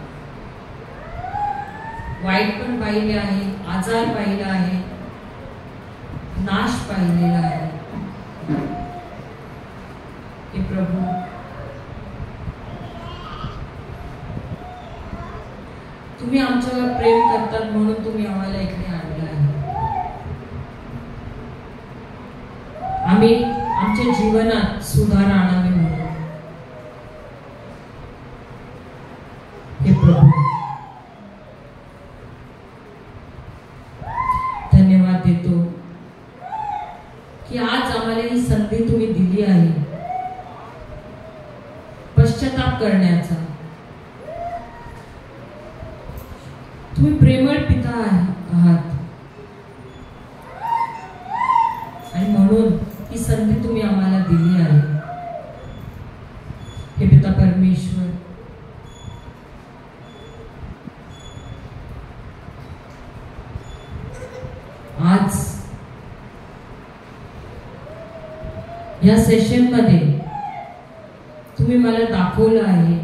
वाईट पण पाहिले आहे, आजार पाहिला आहे, नाश पाहिलेला आहे. हे प्रभू, तुम्ही आमच्यावर प्रेम करतात म्हणून तुम्ही आम्हाला इकडे आणलं आहे. आम्ही आमच्या जीवनात सुधार आणावे म्हणून. हे प्रभू, धन्यवाद देतो की आज आम्हाला ही संधी तुम्ही दिली आहे पश्चाताप करण्याचा. तुम्ही प्रेमळ पिता आहात आणि म्हणून ही संधी तुम्ही आम्हाला दिली आहे. हे पिता परमेश्वर, आज या सेशन मध्ये तुम्ही मला दाखवलं आहे.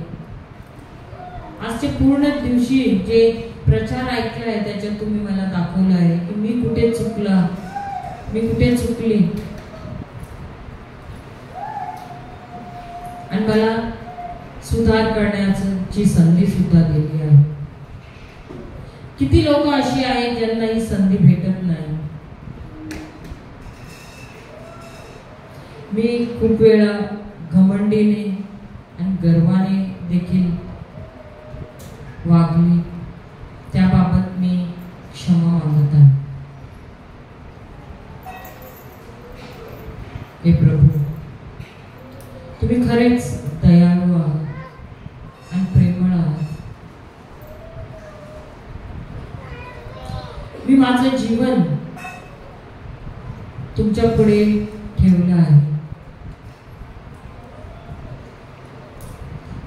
आजच्या पूर्ण दिवशी जे प्रचार ऐकला आहे त्याच्यात तुम्ही मला दाखवलं आहे की मी कुठे चुकला, मी कुठे चुकली आणि मला सुधार करण्याची संधी सुद्धा दिली आहे. किती लोक अशी आहेत ज्यांना ही संधी भेटत नाही. मी खूप वेळा घमंडीने आणि गर्वाने देखील वागली, त्याबाबत मी क्षमा मागत आहे. हे प्रभू, तुम्ही खरेच दयाळू आहात आणि प्रेमळ आहात. मी माझं जीवन तुमच्या पुढे ठेवलं आहे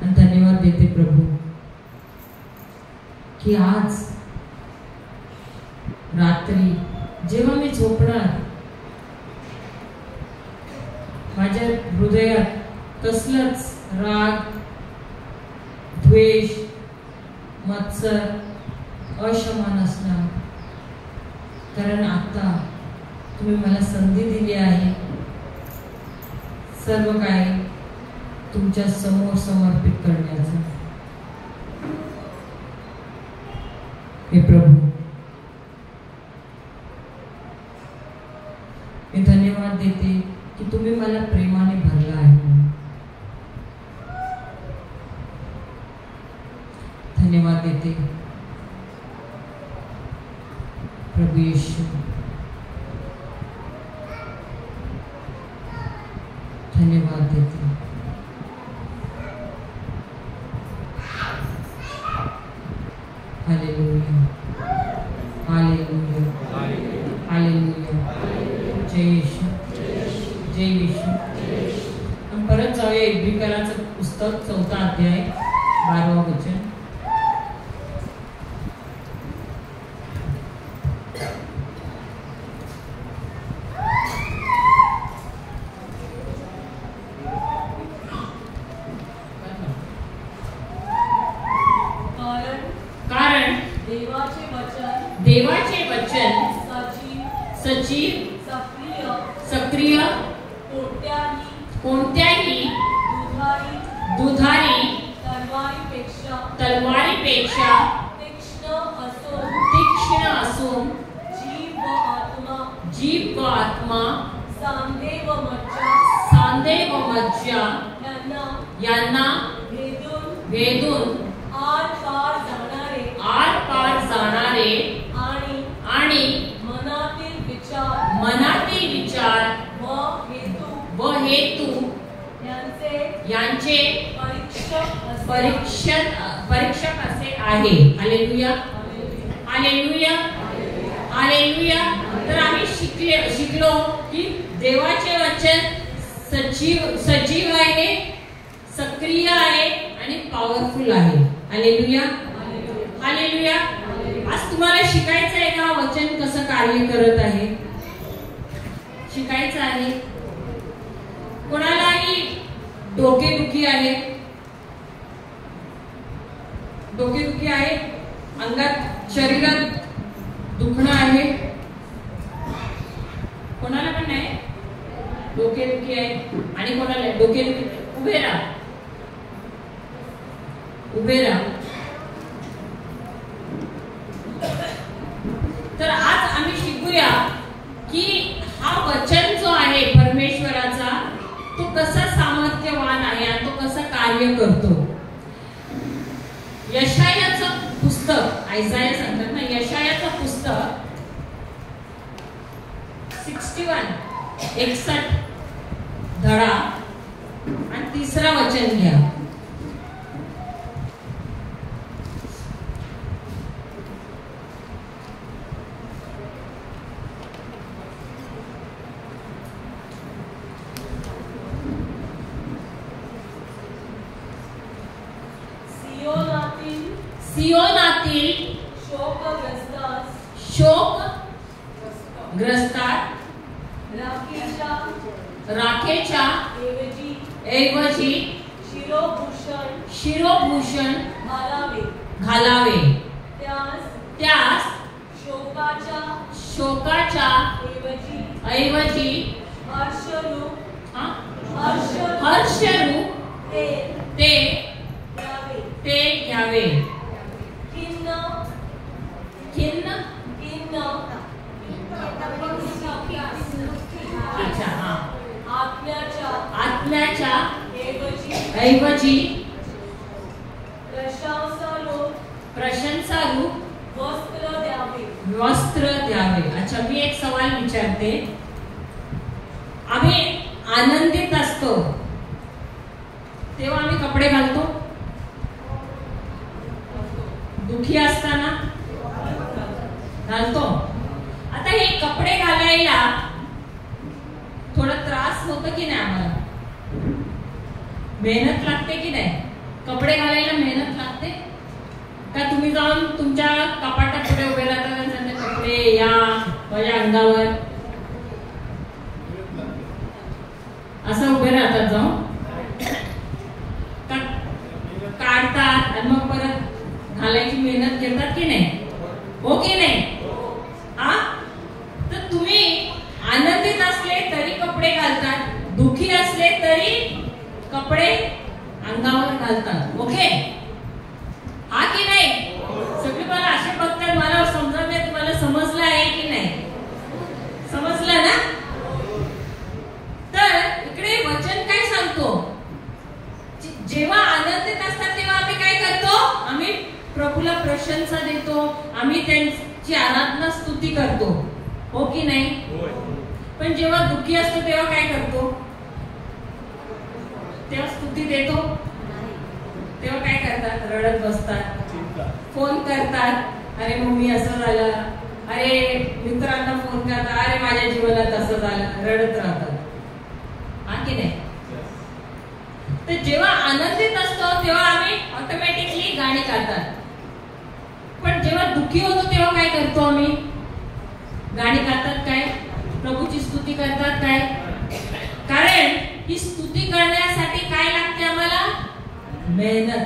आणि धन्यवाद देते प्रभू की आज रात्री जेव्हा मी झोपणार माझ्या हृदयात कसलंच राग, द्वेष, मत्सर, अक्षमा नसणार. कारण आता तुम्ही मला संधी दिली आहे सर्व काही तुमच्या समोर समर्पित करण्याचं. हे प्रभू, मी धन्यवाद देते की तुम्ही मला प्रेमाने भरला आहे. देते प्रभु येशू, धन्यवाद देते। हालेलुया, हालेलुया, हालेलुया, जय येशू, जय येशू। हम परत जाऊया इब्रिकराचं पुस्तक 4 अध्याय 12 वचन।
देवाचे वचन सजीव, सक्रिय, कोणत्याही दुधारी तलवारीपेक्षा तीक्ष्ण असून जीव व आत्मा, सांधे व मज्जा यांना भेदून आर पार जाणारे आणि मनातील विचार व हेतू यांचे परीक्षक असे आहे। Hallelujah, hallelujah, hallelujah. तर आम्ही शिकलो की देवाचे वचन सजीव आहे, सक्रिय आहे आणि पॉवरफुल आहे। Hallelujah, hallelujah. आज तुम्हाला शिकायचं आहे का वचन कसं कार्य करत आहे? शिकायचं आहे। कोणालाही डोकेदुखी आहे, डोकेदुखी आहे, अंगात शरीरात दुखणं आहे, कोणाला पण नाही डोकेदुखी आहे आणि कोणाला डोकेदुखी, उभे राहा, उभे राहा। तर आज आम्ही शिकूया की हा वचन जो आहे परमेश्वराचा तो कसा सामर्थ्यवान आहे आणि तो कसा कार्य करतो। यशायाचं पुस्तक, आयसाया सांगतात ना, यशायाचं पुस्तक 61 धडा आणि 3 वचन घ्या। सियोनातील शोकग्रस्तात राखेच्या ऐवजी शिरोभूषण घालावे, त्यास शोकाच्या ऐवजी हर्षरूप ते घ्यावे। अच्छा, हाँ, आत्म्याच्या ऐवजी प्रशंसारूप वस्त्र द्यावे। अच्छा, मी एक सवाल विचारते, आम्ही आनंदित असतो तेव्हा आम्ही कपडे घालतो, दुखी असताना घालतो। आता हे कपडे घालायला थोडा त्रास होतो की नाही? आम्हाला मेहनत लागते की नाही? कपडे घालायला मेहनत लागते का? तुम्ही जाऊन तुमच्या कपाटात पुढे उभे राहता आणि सांगता कपडे या माझ्या अंगावर, असं उभे राहतात, जाऊन काढतात आणि मग परत घालायची मेहनत घेतात की नाही? हो की नाही? हा, तर तुम्ही आनंदित असले तरी कपडे घालतात, दुखी असले तरी कपडे अंगावर घालतात। ओके, हा की नाही? सगळे मला असे बघतात, मला समजत नाही, तुम्हाला समजलं आहे की नाही? समजलं ना? तर इकडे वचन काय सांगतो, जेव्हा आनंदित असतात तेव्हा आम्ही काय करतो? आम्ही प्रभूला
प्रशंसा देतो, आम्ही त्यांची आराधना स्तुती करतो, हो की नाही? पण जेव्हा दुःखी असतो तेव्हा काय करतो? तेव्हा स्तुती देतो? तेव्हा काय करतात? रडत बसतात, फोन करतात, अरे मम्मी असं झालं, अरे मित्रांना फोन करतात, अरे माझ्या जीवनात असं झालं, रडत राहतात, हा की नाही? तर जेव्हा आनंदित असतो तेव्हा आम्ही ऑटोमॅटिकली गाणी गातात, पण जेव्हा दुःखी होतो तेव्हा काय करतो आम्ही? गाणी गातात काय? प्रभूची स्तुती करतात काय? कारण ही स्तुती करण्यासाठी काय लागते आम्हाला? मेहनत.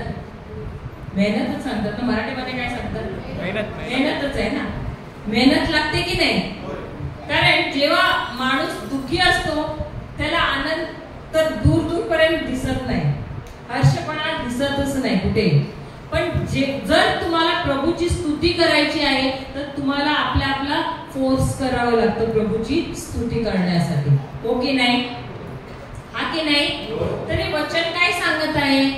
मेहनतच सांगतात ना, मराठीमध्ये काय सांगतात? मेहनतच आहे ना. मेहनत लागते की नाही? कारण जेव्हा माणूस दुःखी असतो त्याला आनंद तर दूर दूर पर्यंत दिसत नाही, हर्षपणा दिसतच नाही कुठे. पण जर तुम्हाला प्रभूची स्तुती करायची आहे तर तुम्हाला आपला फोर्स करावं लागतं प्रभूची स्तुती करण्यासाठी, हो की नाही? हा की नाही? तरी वचन काय सांगत आहे?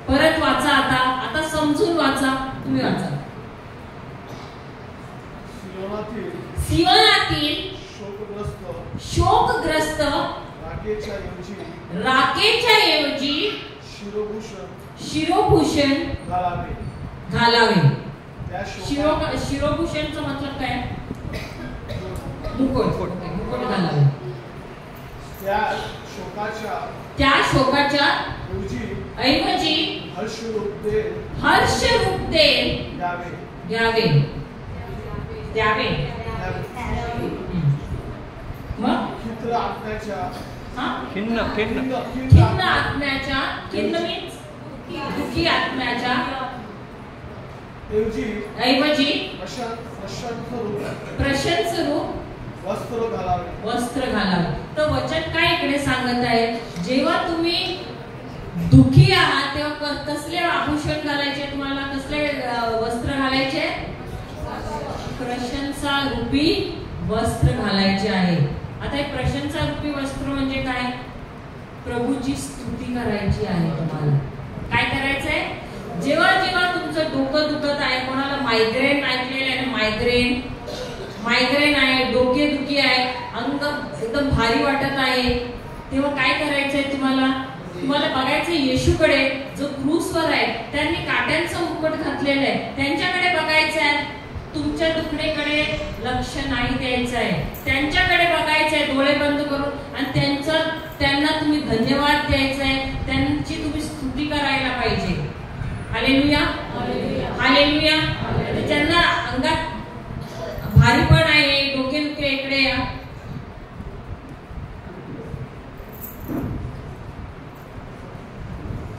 परत वाचा, आता समजून वाचा, तुम्ही वाचा. सियोनातील शोकग्रस्त राखेच्या ऐवजी शिरोभूषण घालावे. शिरोभूषणचा मतलब काय? मुकुट घालावे. त्या शोकाच्या ऐवजी हर्षरूप देव द्यावे. मग खिन्न आत्म्याच्या, खिन्न मीन्स दुःखी आत्म्याच्या ऐवजी प्रशंसरूप वस्त्र घालावे. तर वचन काय इकडे सांगत आहे? जेव्हा तुम्ही दुःखी आहात तेव्हा कसले आभूषण घालायचे तुम्हाला? कसले वस्त्र घालायचे? प्रशंसा रूपी वस्त्र घालायचे आहे. आता हे प्रशंसा रूपी वस्त्र म्हणजे काय? प्रभूची स्तुती करायची आहे तुम्हाला. काय करायचंय? जेव्हा जेव्हा तुमचं डोकं दुखत आहे, कोणाला मायग्रेन ऐकलेलं आहे, मायग्रेन आहे, डोकेदुखी आहे, अंग एकदम भारी वाटत आहे, तेव्हा काय करायचंय तुम्हाला? तुम्हाला बघायचं येशूकडे जो क्रूसवर आहे, त्यांनी काट्यांचं मुकुट घातलेलं आहे, त्यांच्याकडे बघायचं आहे. तुमच्या दुखणेकडे लक्ष नाही द्यायचं आहे, त्यांच्याकडे बघायचं आहे डोळे बंद करून, आणि त्यांना तुम्ही धन्यवाद द्यायचा आहे, त्यांची तुम्ही स्तुती करायला पाहिजे. Hallelujah, hallelujah. ज्यांना अंगात भारीपण आहे, डोकेदुखी, इकडे या.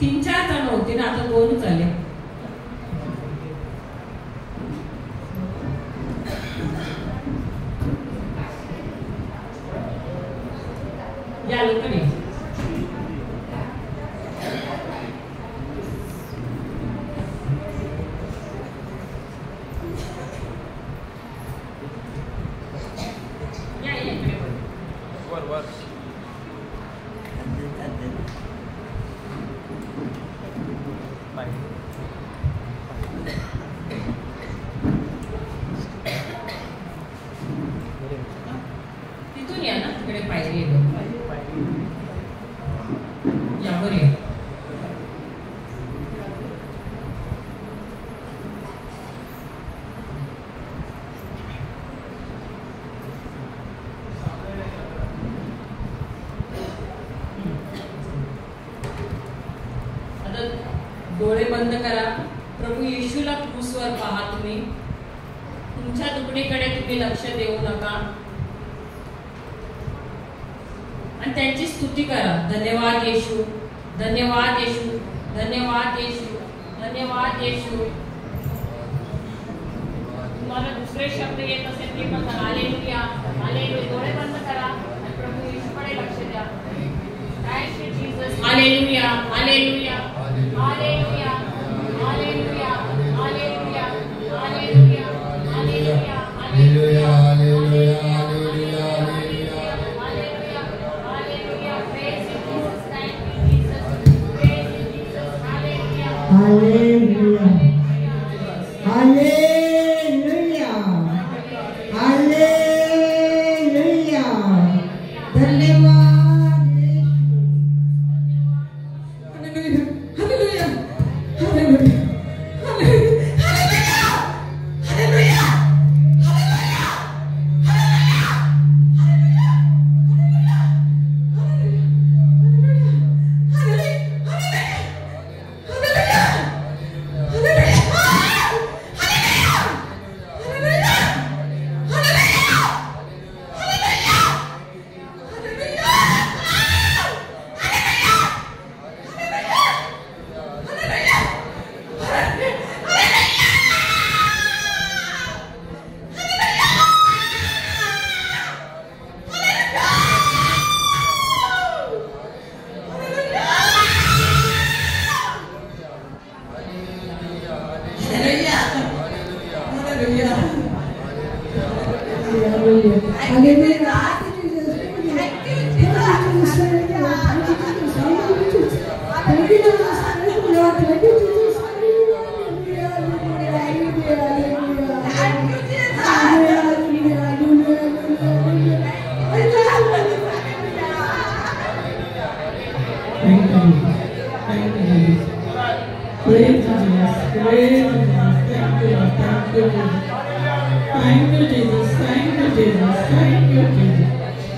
तीन चार जण होते ना, आता 2 झाले. या लोकांनी तिथून या ना, तिकडे पायरी आहे. यावर या. आता डोळे बंद करा. प्रभू येशूला क्रूसवर पहा. तुम्ही तुमच्या दुखणेकडे तुम्ही लक्ष देऊ नका आणि त्यांची स्तुती करा. धन्यवाद येशू, धन्यवाद येशू, धन्यवाद येशू, धन्यवाद येशू. तुम्हाला दुसरे शब्द येत असेल ते पण करा. Hallelujah, hallelujah. डोळे बंद करा आणि प्रभू येशूकडे लक्ष द्या. Thank you Jesus. Hallelujah, hallelujah, hallelujah, hallelujah, hallelujah, hallelujah, hallelujah, hallelujah, hallelujah, hallelujah. Praise you Jesus. Thank you Jesus. Praise you Jesus. Hallelujah. Hallelujah.
Thank you, Jesus. Thank you, Jesus. Praise you, Jesus. Praise you, Jesus. Thank you, Lord. Thank you, Jesus. Thank you, Jesus. Thank you, Jesus. Thank you, Jesus.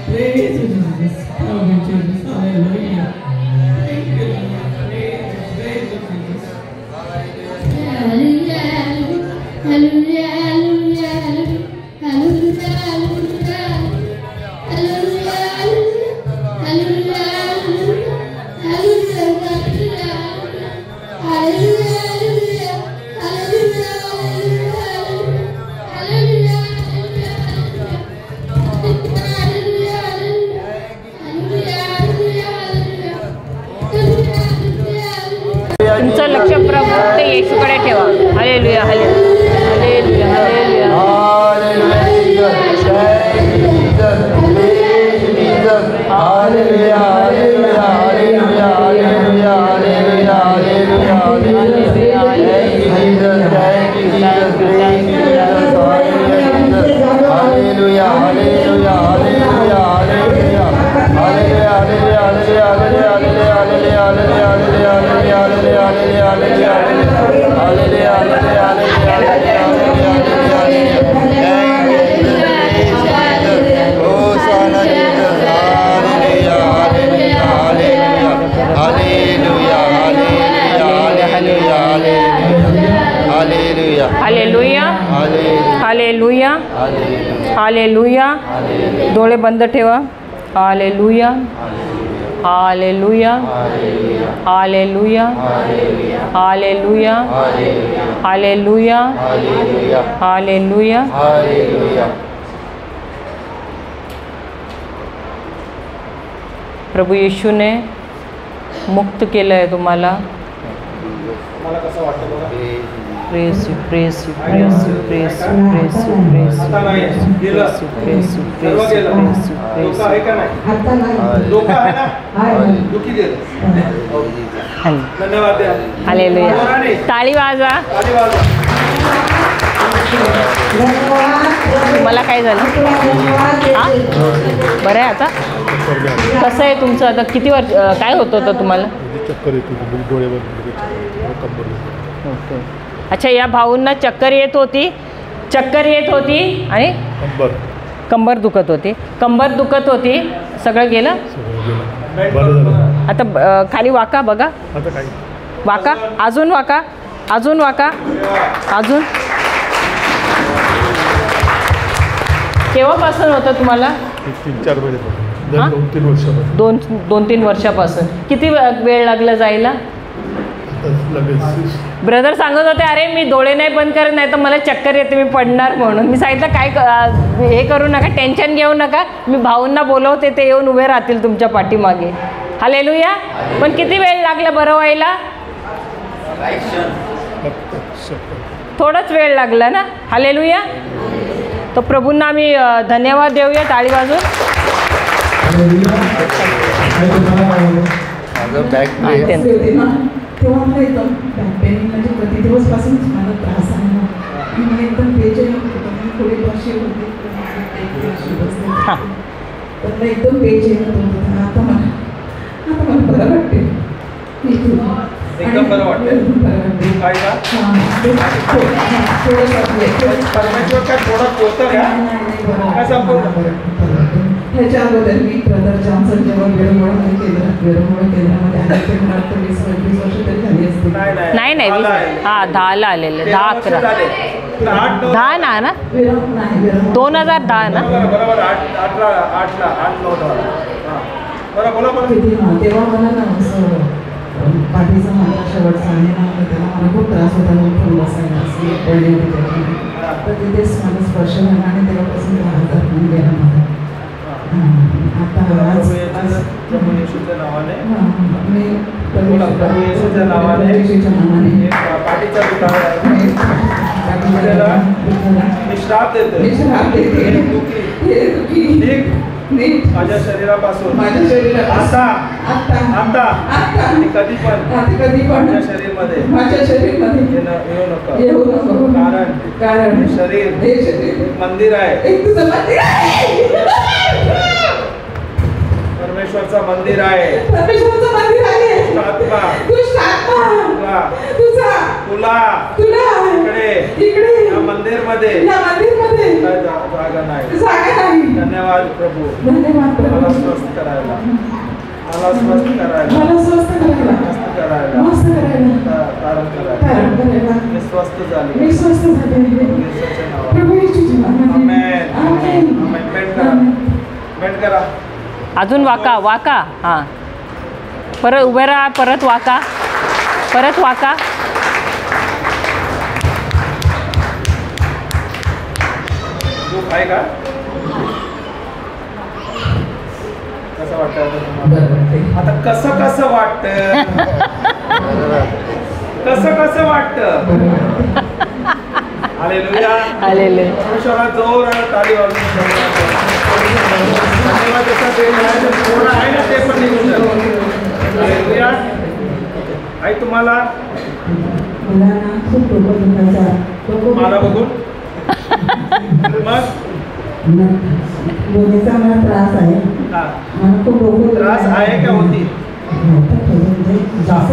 Praise you, Jesus. Love you, Jesus. Hallelujah. Thank you, Lord. Praise you, Jesus.
Hallelujah, hallelujah, hallelujah, hallelujah,
तुमचं लक्ष प्रभू ते येशूकडे ठेवा. Hallelujah, hallelujah, hallelujah, hallelujah, hallelujah. डोळे बंद ठेवा. Hallelujah, hallelujah, hallelujah, hallelujah, hallelujah, hallelujah. प्रभू येशूने मुक्त केलं आहे तुम्हाला.
कसं वाटतं बघा.
Praise you, praise you, praise you, praise you, praise you, praise you, praise you, praise you, praise you, praise you, praise you, praise
आहे का नाही? लोक आहे ना? दुखी गेलं. धन्यवाद द्या.
हालेलुया. टाळी वाजवा. मला काय झालं? हा बरं आहे आता. कसं आहे तुमचं आता? किती वर्ष काय होत होतं तुम्हाला?
चक्कर येत होती, डोळ्यावर.
ओके. अच्छा, या भाऊंना चक्कर येत होती आणि कंबर दुखत होती. कंबर दुखत होती. सगळं गेलं. आता खाली वाका बघा. वाका, अजून वाका, अजून वाका, अजून. केव्हापासून होतं तुम्हाला?
3-4 महिन्यापासून.
2-3 वर्षापासून. किती वेळ लागला जायला? ब्रदर सांगत होते, अरे मी डोळे नाही बंद करत, नाही तर मला चक्कर येते, मी पडणार म्हणून. मी सांगितलं काय हे करू नका, टेन्शन घेऊ नका, मी भाऊंना बोलवते, ते येऊन उभे राहतील तुमच्या पाठीमागे. हालेलुया. पण किती वेळ लागला बरं व्हायला? थोडाच वेळ लागला ना. हालेलुया. तर प्रभूंना आम्ही धन्यवाद देऊया टाळी वाजून.
तेव्हा मला एकदम बॅकपेन म्हणजे प्रति दिवसपासूनच मला त्रास आहे ना. मला एकदम बेचैन होतं. थोडी वर्षे होते तर मला एकदम बेचैन होतं. आता मला बरं वाटते.
एकदम बरं वाटते. काय का? परमेश्वर काय थोडं होतं का? काय संपूर्ण
ह्याच्या अगोदर मी ब्रदर जॉन्सन जेव्हा वेळोवेळी केंद्रामध्ये आले ते मला 20-25 वर्ष तरी झाली असते.
नाही 10ला आलेले. 10-11 10 ना 2010 ना.
बरोबर. 8-9
तेव्हा मला ना असं पाठीचा माझा शेवटचा आणि ना तेव्हा मला खूप त्रास होता. उठून बसायला असं पडले होते त्याच्यामध्ये. तर तिथेच मला स्पर्श झाला आणि तेव्हापासून 10,000 होऊन गेला मला. आता
प्रभू येशूच्या नावाने पाठीचा दुखावा श्राप देते. माझ्या शरीरापासून आता कधी पण माझ्या शरीरमध्ये येऊ नको. कारण हे शरीर मंदिर आहे. परमेश्वरचं मंदिर आहे. तुला
तुला
इकडे
इकडे
या मंदिरमध्ये
या मंदिरमध्ये
काय जागा नाही.
जागा नाही.
धन्यवाद प्रभू.
धन्यवाद प्रभू.
मला स्वस्थ करायला, मला स्वस्थ करायला,
मला स्वस्थ करायला,
मस्त करायला,
मस्त करायला,
तारण करायला.
तारण करायला.
मी स्वस्थ झाले.
मी स्वस्थ झाले.
येशूच्या नावात.
प्रभू येशूच्या नावात.
आमेन.
आमेन.
आमेन. बेंड करा, बेंड करा.
अजून वाका वाका. हां, परत उभे राहा, परत वाका, परत वाका.
तू आहे का? कसं वाटतं आता? कसं कसं वाटतं? कसं कसं वाटतं? हालेलुया.
हालेलुया.
परमेश्वरा जोरात ताली वाजवून धन्यवाद. त्याचा देव आहे, थोडं आहे ना ते पण निघून जातं. हालेलुया. आई तुम्हाला
मला ना खूप डोकं दुखायचा.
मला बघून मग
बोलायचा मला त्रास आहे.
हा
मला खूप डोकं
त्रास आहे का होती?
जास्त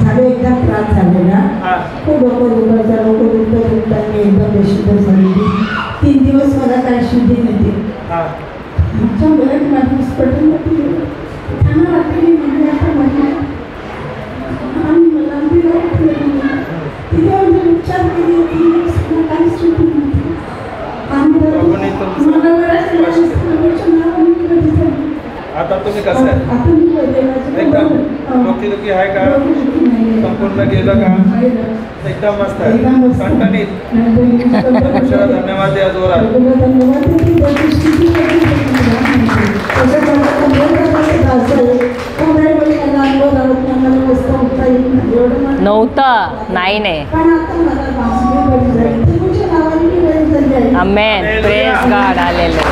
झालं एकदा त्रास झालेला.
हा
खूप डोकं दुखायचं. डोकं दुखता मी एकदम बेशुद्ध झालेली. 3 दिवस मला काय शुद्धी नव्हती.
हा
आमच्या मुलात माझी हॉस्पिटलमध्ये त्यांना वाटली म्हणजे आता म्हटलं आम्ही मला तिथे उपचार केले होते. काही शुद्धी नव्हती.
आता तुम्ही कसं आहे? एकदम डोकेदुखी आहे का? संपूर्ण गेलं का? एकदम मस्त आहे, ठणठणीत. परमेश्वरा धन्यवाद द्या जोरात.
नव्हतं. नाही नाही. आमेन. Praise God. हालेलुया.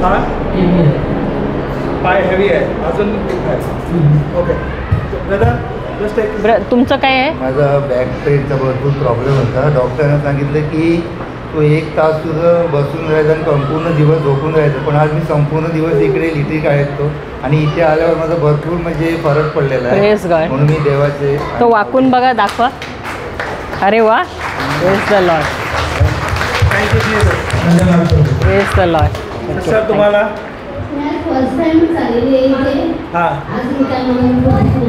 हा पाय हेवी आहे अजून. ओके दादा जस्ट एक
तुमचं काय आहे?
माझा बॅक पेनचा भरपूर प्रॉब्लेम होता. डॉक्टरांना सांगितलं की तो 1 तास तुझं बसून राहायचं आणि संपूर्ण दिवस झोपून राहायचं. पण आज मी संपूर्ण दिवस इकडे लिटी काढतो आणि इथे आल्यावर माझा भरपूर म्हणजे फरक पडलेला आहे.
Praise God.
म्हणून मी देवाचे
तो वाकून बघा, दाखवा. अरे वा. Praise the Lord.
Thank you Jesus.
Praise the Lord.
Sir तुम्हाला
फर्स्ट टाइम चाललेली आहे इथे.
हां
आज मी काय मला फर्स्ट टाइम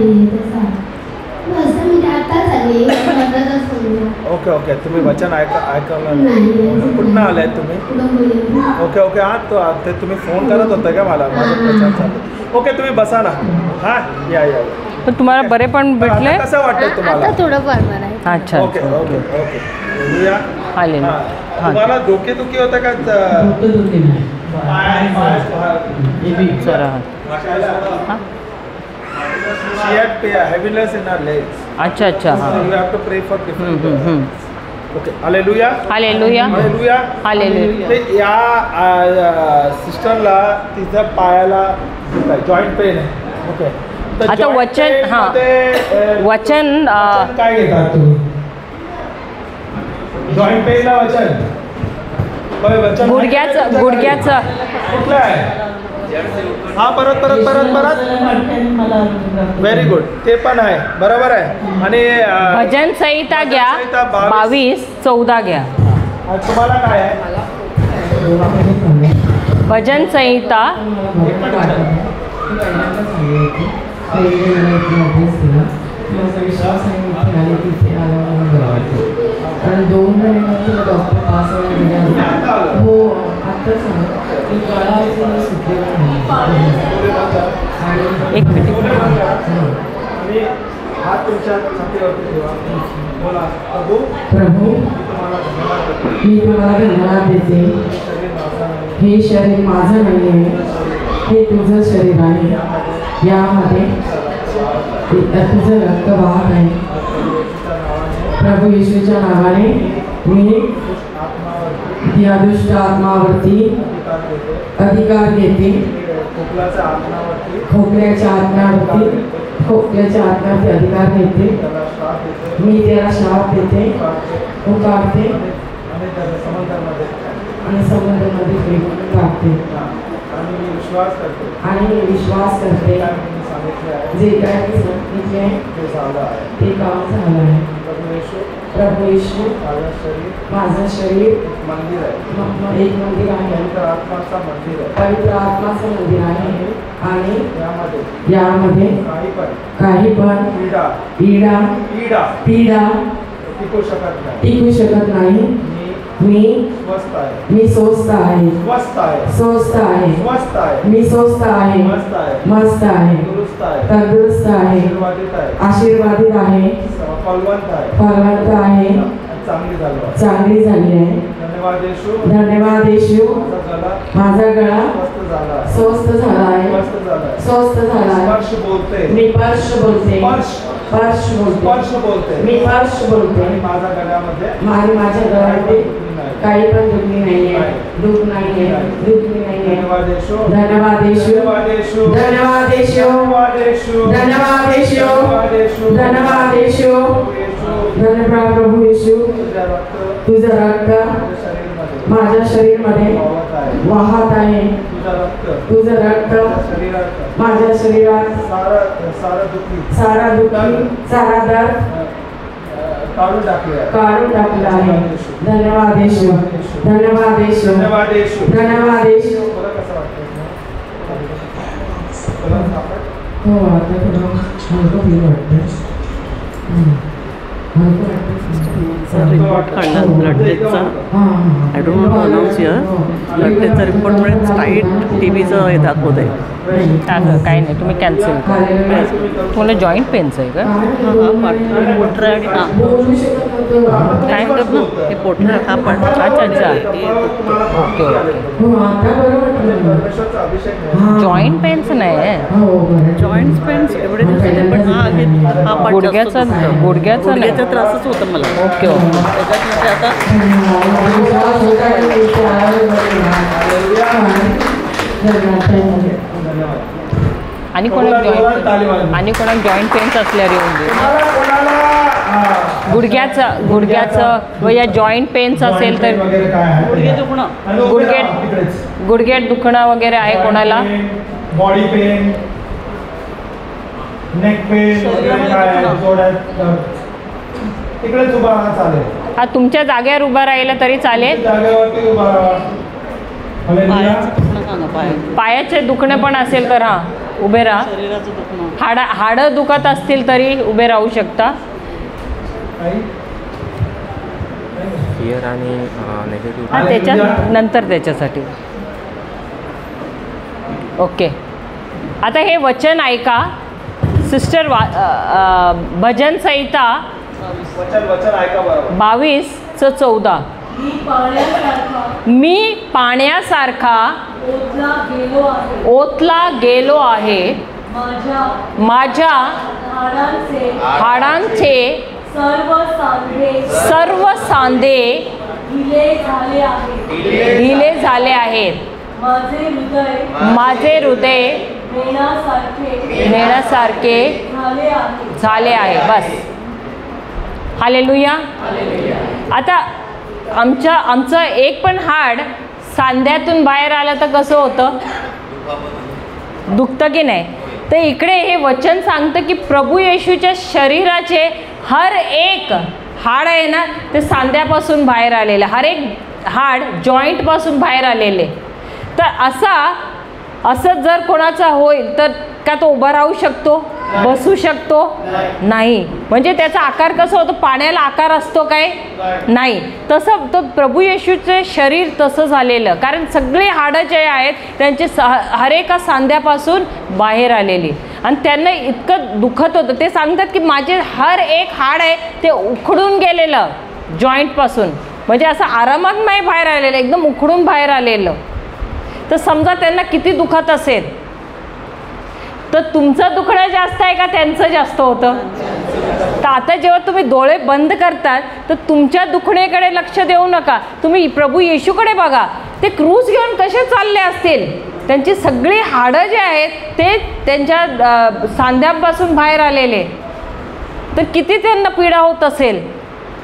मी आता चालली
ओके ओके. तुम्ही वचन ऐकलं कुठनं आले तुम्ही? Okay okay. हां तो ते तुम्ही फोन करत होता का मला? माझं प्रचार चालू. ओके तुम्ही बसा ना. हां या या.
पण तुम्हाला बरे पण भेटले?
कसं वाटतं तुम्हाला?
आता थोडं बरं आहे.
अच्छा.
Okay okay okay.
हालेलुया.
तुम्हाला डोकेदुखी होतं का?
जरा. हां.
She had heaviness in her legs.
अच्छा अच्छा. हां.
So you have to pray for different. Okay. Hallelujah.
Hallelujah.
Hallelujah.
Hallelujah.
ते या सिस्टरला तिच्या पायाला जॉईंट पेन आहे. ओके.
आता वचन हां वचन
काय घेतात तुम्ही? जॉईंट पेनला वचन
गुडघ्याचं
कुठलं आहे? हा परत परत परत परत. Very good. ते पण आहे बरोबर आहे. आणि
भजन संहिता घ्या 22:14 घ्या.
तुम्हाला काय आहे?
भजन संहिता
आणि 2 महिन्यानंतर डॉक्टर पास हो आता
एक मिनिट.
हात तुमच्या छातीवरती ठेवा. बोला
प्रभू मी तुम्हाला धन्यवाद देते. हे शरीर माझं नाही आहे, हे तुझं शरीर आहे. यामध्ये तुझं रक्त वाहत आहे. प्रभू येशूच्या नावाने मी या दुष्ट आत्मावरती अधिकार घेते. खोकल्याच्या आत्म्यावरती अधिकार घेते. मी त्याला श्राप देते, उकारते आणि समुद्रामध्ये टाकते.
आणि मी विश्वास करते
जे काय मी सांगितले
ते झालं आहे.
ते काम झालं आहे. प्रभू येशू माझं शरीर
मंदिर आहे,
एक मंदिर आहे,
पवित्र आत्माचं मंदिर आहे,
पवित्र आत्माचं मंदिर आहे. आणि
यामध्ये
काही पण पीडा
टिकू शकत नाही.
मी
स्वस्थ आहे,
मी स्वस्थ आहे, मी स्वस्थ आहे, मस्त आहे, तंदुरुस्त आहे, आशीर्वादित आहे, फलवंत आहे, चांगली झाली आहे. धन्यवाद येशू. माझा गळा स्वस्थ झाला आहे. मी पर्श बोलते. मी पर्श बोलते.
माझ्या गळ्यामध्ये
काही पण दुखणी नाहीये, धन्यवाद येशू. धन्यवाद प्रभू येशू. तुझं रक्त माझ्या शरीरामध्ये वाहत आहे. तुझं रक्त माझ्या शरीरात सारा दुःखी सारा दर्द काढून टाकला आहे. धन्यवाद येशू. हो, आता थोडं हलकं फील वाटतं.
रिपोर्ट काढला ब्लड टेस्टचा. I don't know to announce here. Blood टेस्टचा रिपोर्टमुळे टाईट TBचं हे दाखवत आहे.
काही नाही, तुम्ही कॅन्सल करा. तुम्हाला जॉईंट पेन्स आहे का?
पोटऱ्या आणि
काय
हे पोटऱ्या हा पण
अच्छा ओके. जॉईंट पेन्स नाही आहे,
जॉईंट्स पेन्स एवढे दिवसाचे, पण हा पाठ
गुडघ्याचा
त्रासच होतं मला.
ओके
त्याच्यात आता
आणि कोणाला जॉईंट पेन्स असल्यावर येऊन दे. गुडघ्याचं व या जॉईंट पेन्स असेल तर गुडघ्यात दुखणं वगैरे आहे कोणाला?
बॉडी पेन, नेक पेन तिकडेच उभा राहा चालेल.
हा तुमच्या जागेवर उभा राहिला तरी चालेल.
जागेवरती उभा राहा.
पायाचे दुखणं पण असेल तर हा उभे राहा. हाडं दुखत असतील तरी उभे राहू शकता.
फिअर आणि नेगेटिव्ह
हा त्याच्यात नंतर त्याच्यासाठी. ओके, आता हे वचन ऐका सिस्टर. भजन संहिता 22:14. मी पाण्यासारखा ओतला गेलो आहे. माझ्या हाडांचे सर्व सांधे ढिले झाले आहेत. माझे हृदय नेण्यासारखे झाले आहे. बस. हालेलुया. आता आमचं एक पण हाड सांध्यातून बाहेर आलं तर कसं होतं? दुखतं की नाही? तर इकडे हे वचन सांगतं की प्रभू येशूच्या शरीराचे हर एक हाड आहे ना, ते सांध्यापासून बाहेर आलेलं. हर एक हाड जॉईंटपासून बाहेर आलेले. तर असं जर कोणाचा होईल तर का तो उभा राहू शकतो? बसू शकतो? नाही. म्हणजे त्याचा आकार कसा होतो? पाण्याला आकार असतो काय? नाही. तसं तो प्रभू येशूचे शरीर तसं झालेलं, कारण सगळे हाडं जे आहेत त्यांचे हर एका सांध्यापासून बाहेर आलेली आणि त्यांना इतकं दुखत होतं. ते सांगतात की माझे हर एक हाड आहे ते उखडून गेलेलं जॉईंटपासून. म्हणजे असं आरामात नाही बाहेर आलेलं, एकदम उखडून बाहेर आलेलं. तर समजा त्यांना किती दुखत असेल. तर तुमचं दुखणं जास्त आहे का त्यांचं जास्त होतं? तर आता जेव्हा तुम्ही डोळे बंद करतात तर तुमच्या दुखणेकडे लक्ष देऊ नका. तुम्ही प्रभू येशूकडे बघा. ते क्रूस घेऊन कसे चालले असतील? त्यांची सगळी हाडं जे आहेत ते त्यांच्या सांध्यापासून बाहेर आलेले. तर किती त्यांना पीडा होत असेल.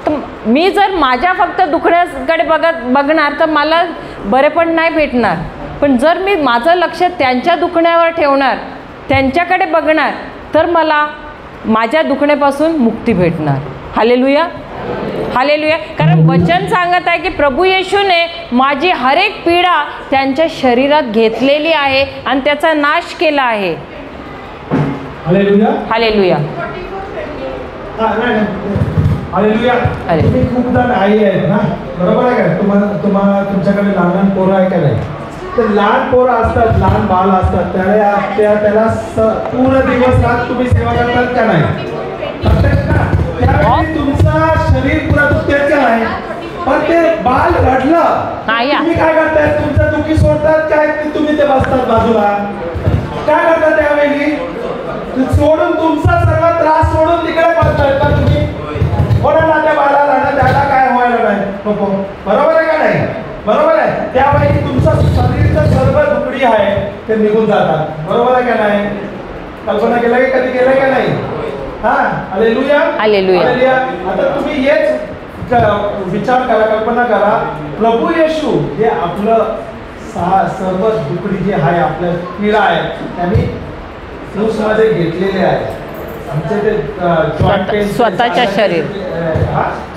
तर मी जर माझ्या फक्त दुखण्याकडे बघणार तर मला बरे पण नाही भेटणार. पण जर मी माझं लक्ष त्यांच्या दुखण्यावर ठेवणार, त्यांच्याकडे बघणार, तर मला माझ्या दुखण्यापासून मुक्ती भेटणार. Hallelujah, hallelujah. कारण वचन सांगत आहे की प्रभू येशूने माझी हर एक पीडा त्यांच्या शरीरात घेतलेली आहे आणि त्याचा नाश केला आहे.
Hallelujah,
hallelujah,
hallelujah. तुम्ही खूप जण आई आहेत ना, बरोबर आहे का? तुमच्याकडे लहान पोरं आहे का नाही? तर लहान पोरं असतात, लहान बाळ असतात, त्याला पूर्ण दिवस रात तुम्ही सेवा करतात का नाही? त्यावेळी तुमचं शरीर पुरा दुखतेच का नाही? पण ते बाळ रडलं, तुम्ही काय करताय? तुमचं दुखी सोडतात काय? तुम्ही ते बसतात बाजूला, काय करतात त्यावेळी? सोडून तुमचा सर्व त्रास सोडून तिकडे बसताय का तुम्ही? कोणाला त्या बाळाला ना त्याला काय व्हायला नाही नको, बरोबर आहे का नाही? बरोबर आहे. त्यावेळी तुमचं शरीरचं सर्व दुखडी आहे ते निघून जातात, बरोबर आहे का नाही? कल्पना केलं की कधी केलंय का नाही? हा, हालेलुया, हालेलुया. आता तुम्ही हेच विचार करा, कल्पना करा, प्रभू येशू हे आपलं सर्व दुखडी जी आहे, आपल्या पीडा आहे, त्यांनी क्रूसमध्ये घेतलेले आहे. आमचे ते
स्वतःच्या शरीर,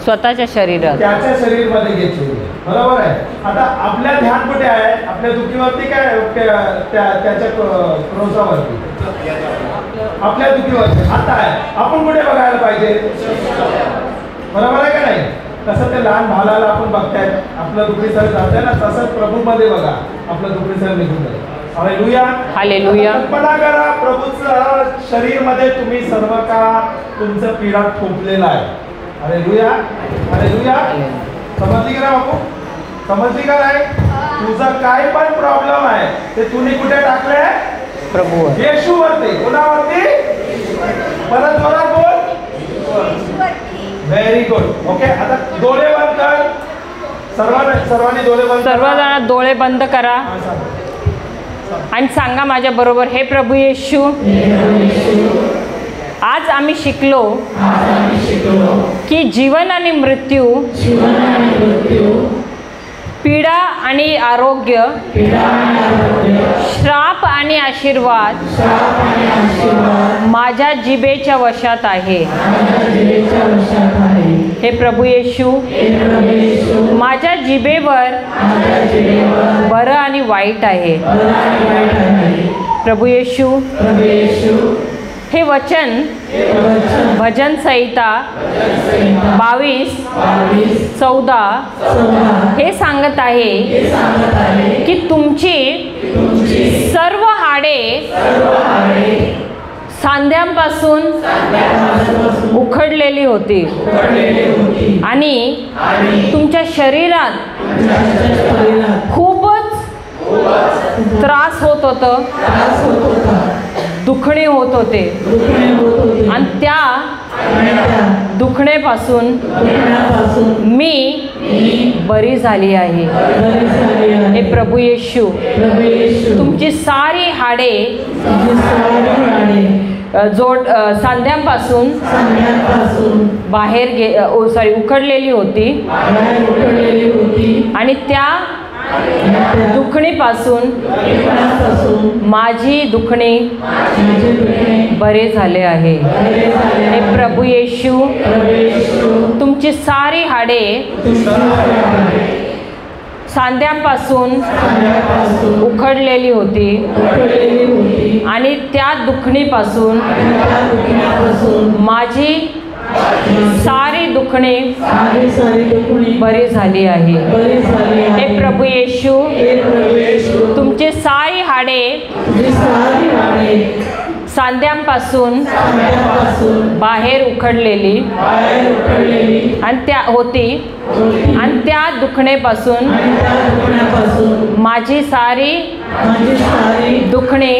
स्वतःच्या शरीरात
त्याच्या शरीरमध्ये घेतलेले, बरोबर आहे. आता आपल्या ध्यान कुठे आहे? आपल्या दुखीवरती काय? त्याच्या क्रोसावरती, आपल्या दुखीवरती आता आहे. आपण कुठे बघायला पाहिजे? बरोबर आहे का नाही? तसं ते लहान भालाला आपण बघताय, आपलं दुखी सर जाते ना, तसंच प्रभूमध्ये बघा, आपलं दुखी सर निघून जाईल. Hallelujah, hallelujah. कल्पना करा, प्रभूचं शरीर मध्ये तुम्ही सर्व का तुमचं पीडा ठोपलेला आहे. Hallelujah, hallelujah. समजली का बापू? समजली का नाही? तुझं काय पण प्रॉब्लेम आहे ते तुम्ही कुठे टाकले? प्रभू येशूवरती. कोणावरती? परत जोरात बोल. Very good. ओके, आता डोळे बंद कर. सर्वांनी डोळे बंद.
सर्वजण डोळे बंद करा आणि सांगा माझ्या बरोबर, हे प्रभू येशू, आज आम्ही शिकलो की जीवन आणि मृत्यू, पीडा आणि आरोग्य, श्राप आणि आशीर्वाद माझ्या जिभेच्या वशात आहे. हे प्रभू येशू, माझ्या जिभेवर बरं आणि वाईट आहे. प्रभू येशू, हे वचन भजन संहिता 22:14 हे सांगत आहे की तुमची सर्व हाडे सांध्यांपासून उखडलेली होती आणि तुमच्या शरीरात खूपच त्रास होत होतं, दुखणे होत होते आणि त्या दुखण्यापासून मी बरी झाली आहे. हे प्रभू येशू, तुमची सारी हाडे सांध्यांपासून बाहेर उखडलेली होती आणि त्या दुखणीपासून माझी दुखणे बरे झाले आहे. हे प्रभू येशू, तुमची सारी हाडे सांध्यांपासून उखडलेली होती आणि त्या दुखणीपासून माझी सारी दुखणे बरी झाली आहे. हे प्रभू येशू, तुमची सारी हाडे सांध्यांपासून बाहेर उखडलेली आणि त्या होती आणि त्या दुखणेपासून माझी सारी दुखणे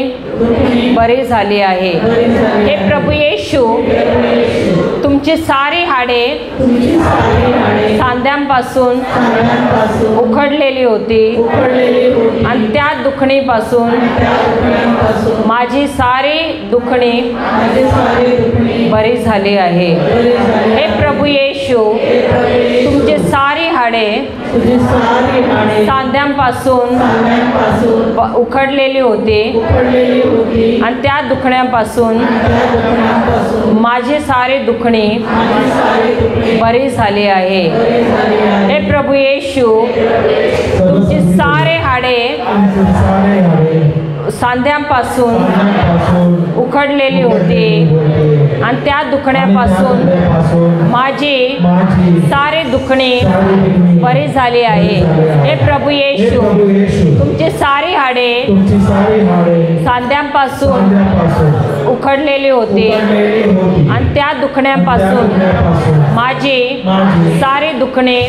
बरी झाली आहे. हे प्रभू येशू, तुमची सारी हाडे सांध्यांपासून उखडलेली होती आणि त्या
दुखणीपासून माझी सारी दुखणी बरी झाली आहे. हे प्रभू येशू, तुमचे सारी हाडे सांध्यांपासून उखडलेली होती आणि त्या दुखण्यापासून माझी सारी दुखणी बरी झाली आहे. हे प्रभू येशू, तुमची सारे हाडे सांध्यांपासून उखडलेली होती आणि त्या दुखण्यापासून माझी सारी दुखणी बरी झाली आहे. हे प्रभू येशू, तुमची सारी हाडे सांध्यांपासून उखडलेली होती आणि त्या दुखण्यापासून माझी सारी दुखणी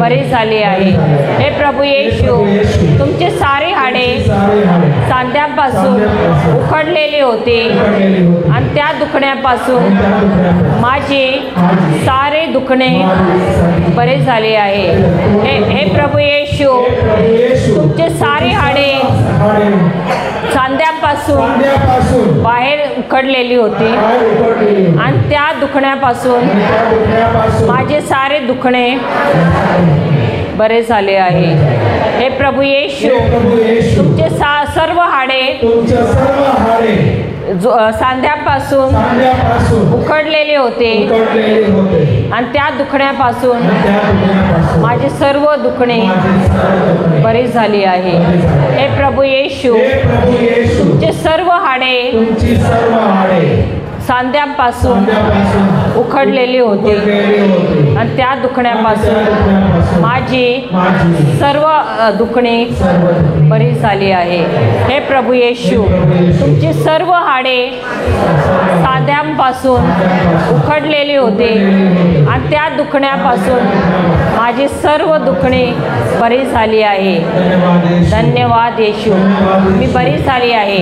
बरी झाली आहे. हे प्रभू येशू, तुमचे सारी हाडे सांध्यांपासून उखडलेली होती आणि त्या दुखण्यापासून माझी सारे दुखणे बरे झाले आहे. हे प्रभू येशू, तुमचे सारे हाडे सांध्यांपासून बाहेर उखडलेली होती आणि त्या दुखण्यापासून माझे सारे दुखणे बरे झाले आहे. हे प्रभू येशू, तुमचे सर्व हाडे सांध्यापासून उखडलेले होते आणि त्या दुखण्यापासून माझी सर्व दुखणे बरी झाली आहे. हे प्रभू येशू, तुमचे सर्व हाडे सांध्यांपासून उखडलेली होती आणि त्या दुखण्यापासून माझी सर्व दुखणी बरी झाली आहे. हे प्रभू येशू, तुमची सर्व हाडे सांध्यांपासून उखडलेली होती आणि त्या दुखण्यापासून माझी सर्व दुखणी बरी झाली आहे. धन्यवाद येशू, मी बरी झाली आहे.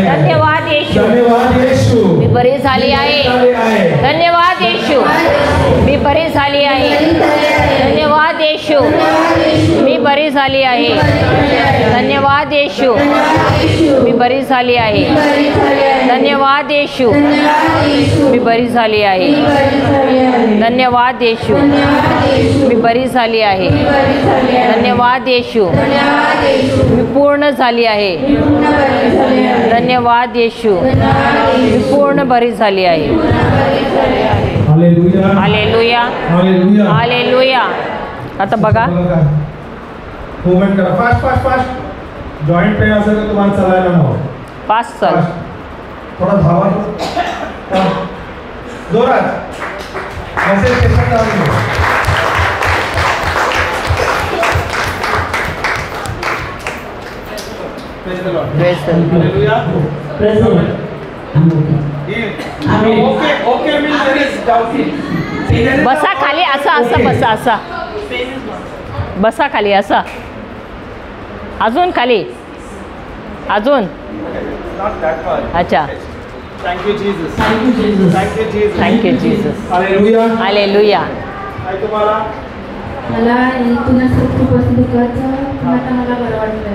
धन्यवाद येशू, मी बरी झाली आहे. धन्यवाद येशू, मी बरी झाली आहे. धन्यवाद येशू, मी बरी झाली आहे. धन्यवाद येशू, मी बरी झाली आहे. धन्यवाद येशू, मी बरी झाली आहे. धन्यवाद येशू, मी बरी झाली आहे. धन्यवाद येशू, मी पूर्ण झाली आहे. धन्यवाद येशू, मी पूर्ण बरी झाली आहे. Hallelujah, hallelujah. आता बघा,
मूवमेंट करा, fast fast fast. Joint pain असेल तर तुम्हाला चालायला नको.
फास्ट चल,
थोडा धावा, जोरात. मेसेज स्टेशन जाऊन praise the Lord. Hallelujah.
Praise the Lord.
Okay okay means there is doubting.
बसा खाली, असा असा बसा, असा बसा खाली, असा अजून खाली, अजून. अच्छा.
Thank you Jesus, thank you Jesus, thank you Jesus,
thank you Jesus.
Hallelujah,
hallelujah.
काय तुम्हाला
मला पुन्हा खूप असं दुखायचं, पण आता मला बरं वाटलं.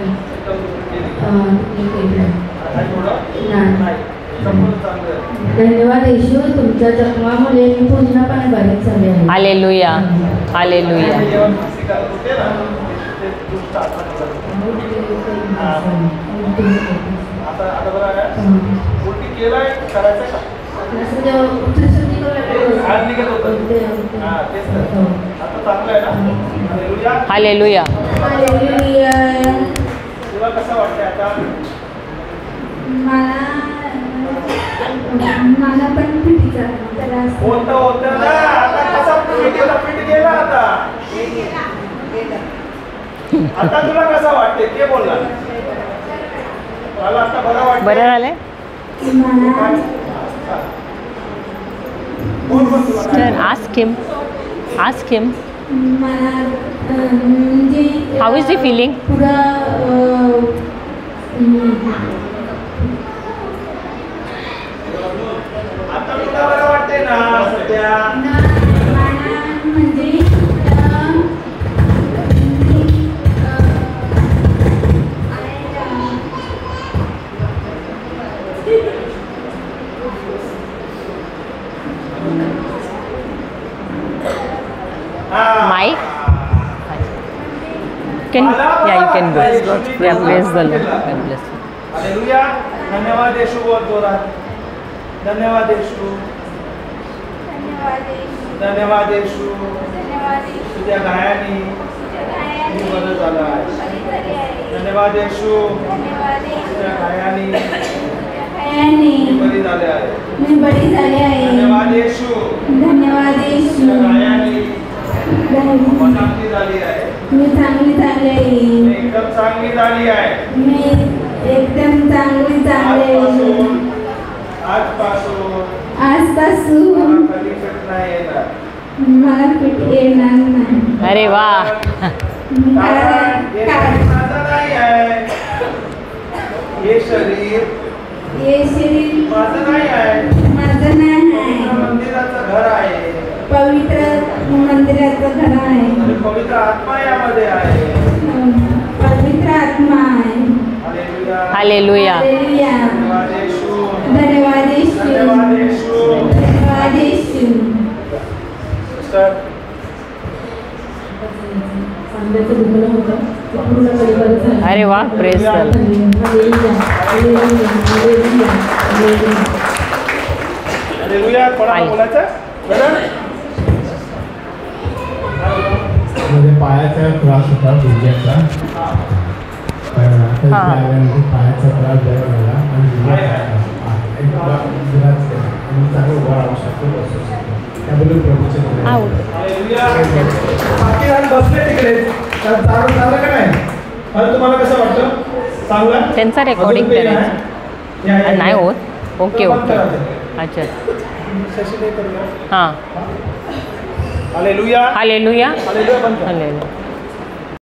धन्यवाद येशू, तुमच्या जन्मामुळे मी पूर्णपणे बरेच झाले आहे.
Hallelujah, hallelujah.
आता बरं आहे. उलटी केलाय, करायचं का? आज निघत होतं. हां, तेच तर. आता चांगलं आहे ना? हालेलुया.
हालेलुया.
तुला कसं वाटतंय आता?
मला पण पिटीचा त्रास
होतं ना. आता कसा फिट गेला आता? आता तुला कसं वाटते ते बोल ना. मला आता बरं वाटतं.
बरं झालंय. Then ask him. Ask him. How is he feeling?
आता तुला बरं वाटते ना सध्या?
can, yeah, you can go. Yeah, praise the Lord. God bless you.
Hallelujah. धन्यवाद येशू बोल जोरात. धन्यवाद येशू. धन्यवाद येशू. तुझ्या गायाने मी बरं झालं आहे. धन्यवाद येशू. तुझ्या गायाने मी बरी झाले आहे. धन्यवाद येशू. तुझ्या गायाने चांगली झाली आहे.
मी चांगली झाली आहे.
एकदम चांगली झाली आहे.
मी एकदम चांगली झाली आहे. आजपासून
मला कधी फिट नाही येणार.
मला फिट येणार नाही.
अरे वा.
कारण हे शरीर माझं नाही आहे. हे शरीर माझं नाही आहे.
माझं नाही आहे.
मंदिराचं घर आहे.
पवित्र मंदिराचं घर आहे.
आणि पवित्र आत्मा यामध्ये आहे.
पवित्र आत्मा आहे.
हालेलुया.
धन्यवाद येशू.
धन्यवाद येशू.
धन्यवाद येशू.
धन्यवाद येशू.
सिस्टर
अरे वा, प्रेज द लॉर्ड.
हालेलुया. कोणाला बोलायचं? बरं?
मध्ये पायाचा त्रास होता गुडघ्याचा. पायाचा त्रास बरा झाला आणि चांगलं उभा राहू शकतो, बसू शकतो. त्याबद्दल प्रभूचे
बाकी जण बसले तिकडे. चांगलं का नाही? तुम्हाला कसं वाटतं? चांगलं?
त्यांचा रेकॉर्डिंग करायचं नाही होत. Okay okay. अच्छा. हां.
हालेलुया.
हालेलुया.
हालेलुया.
हालेलुया.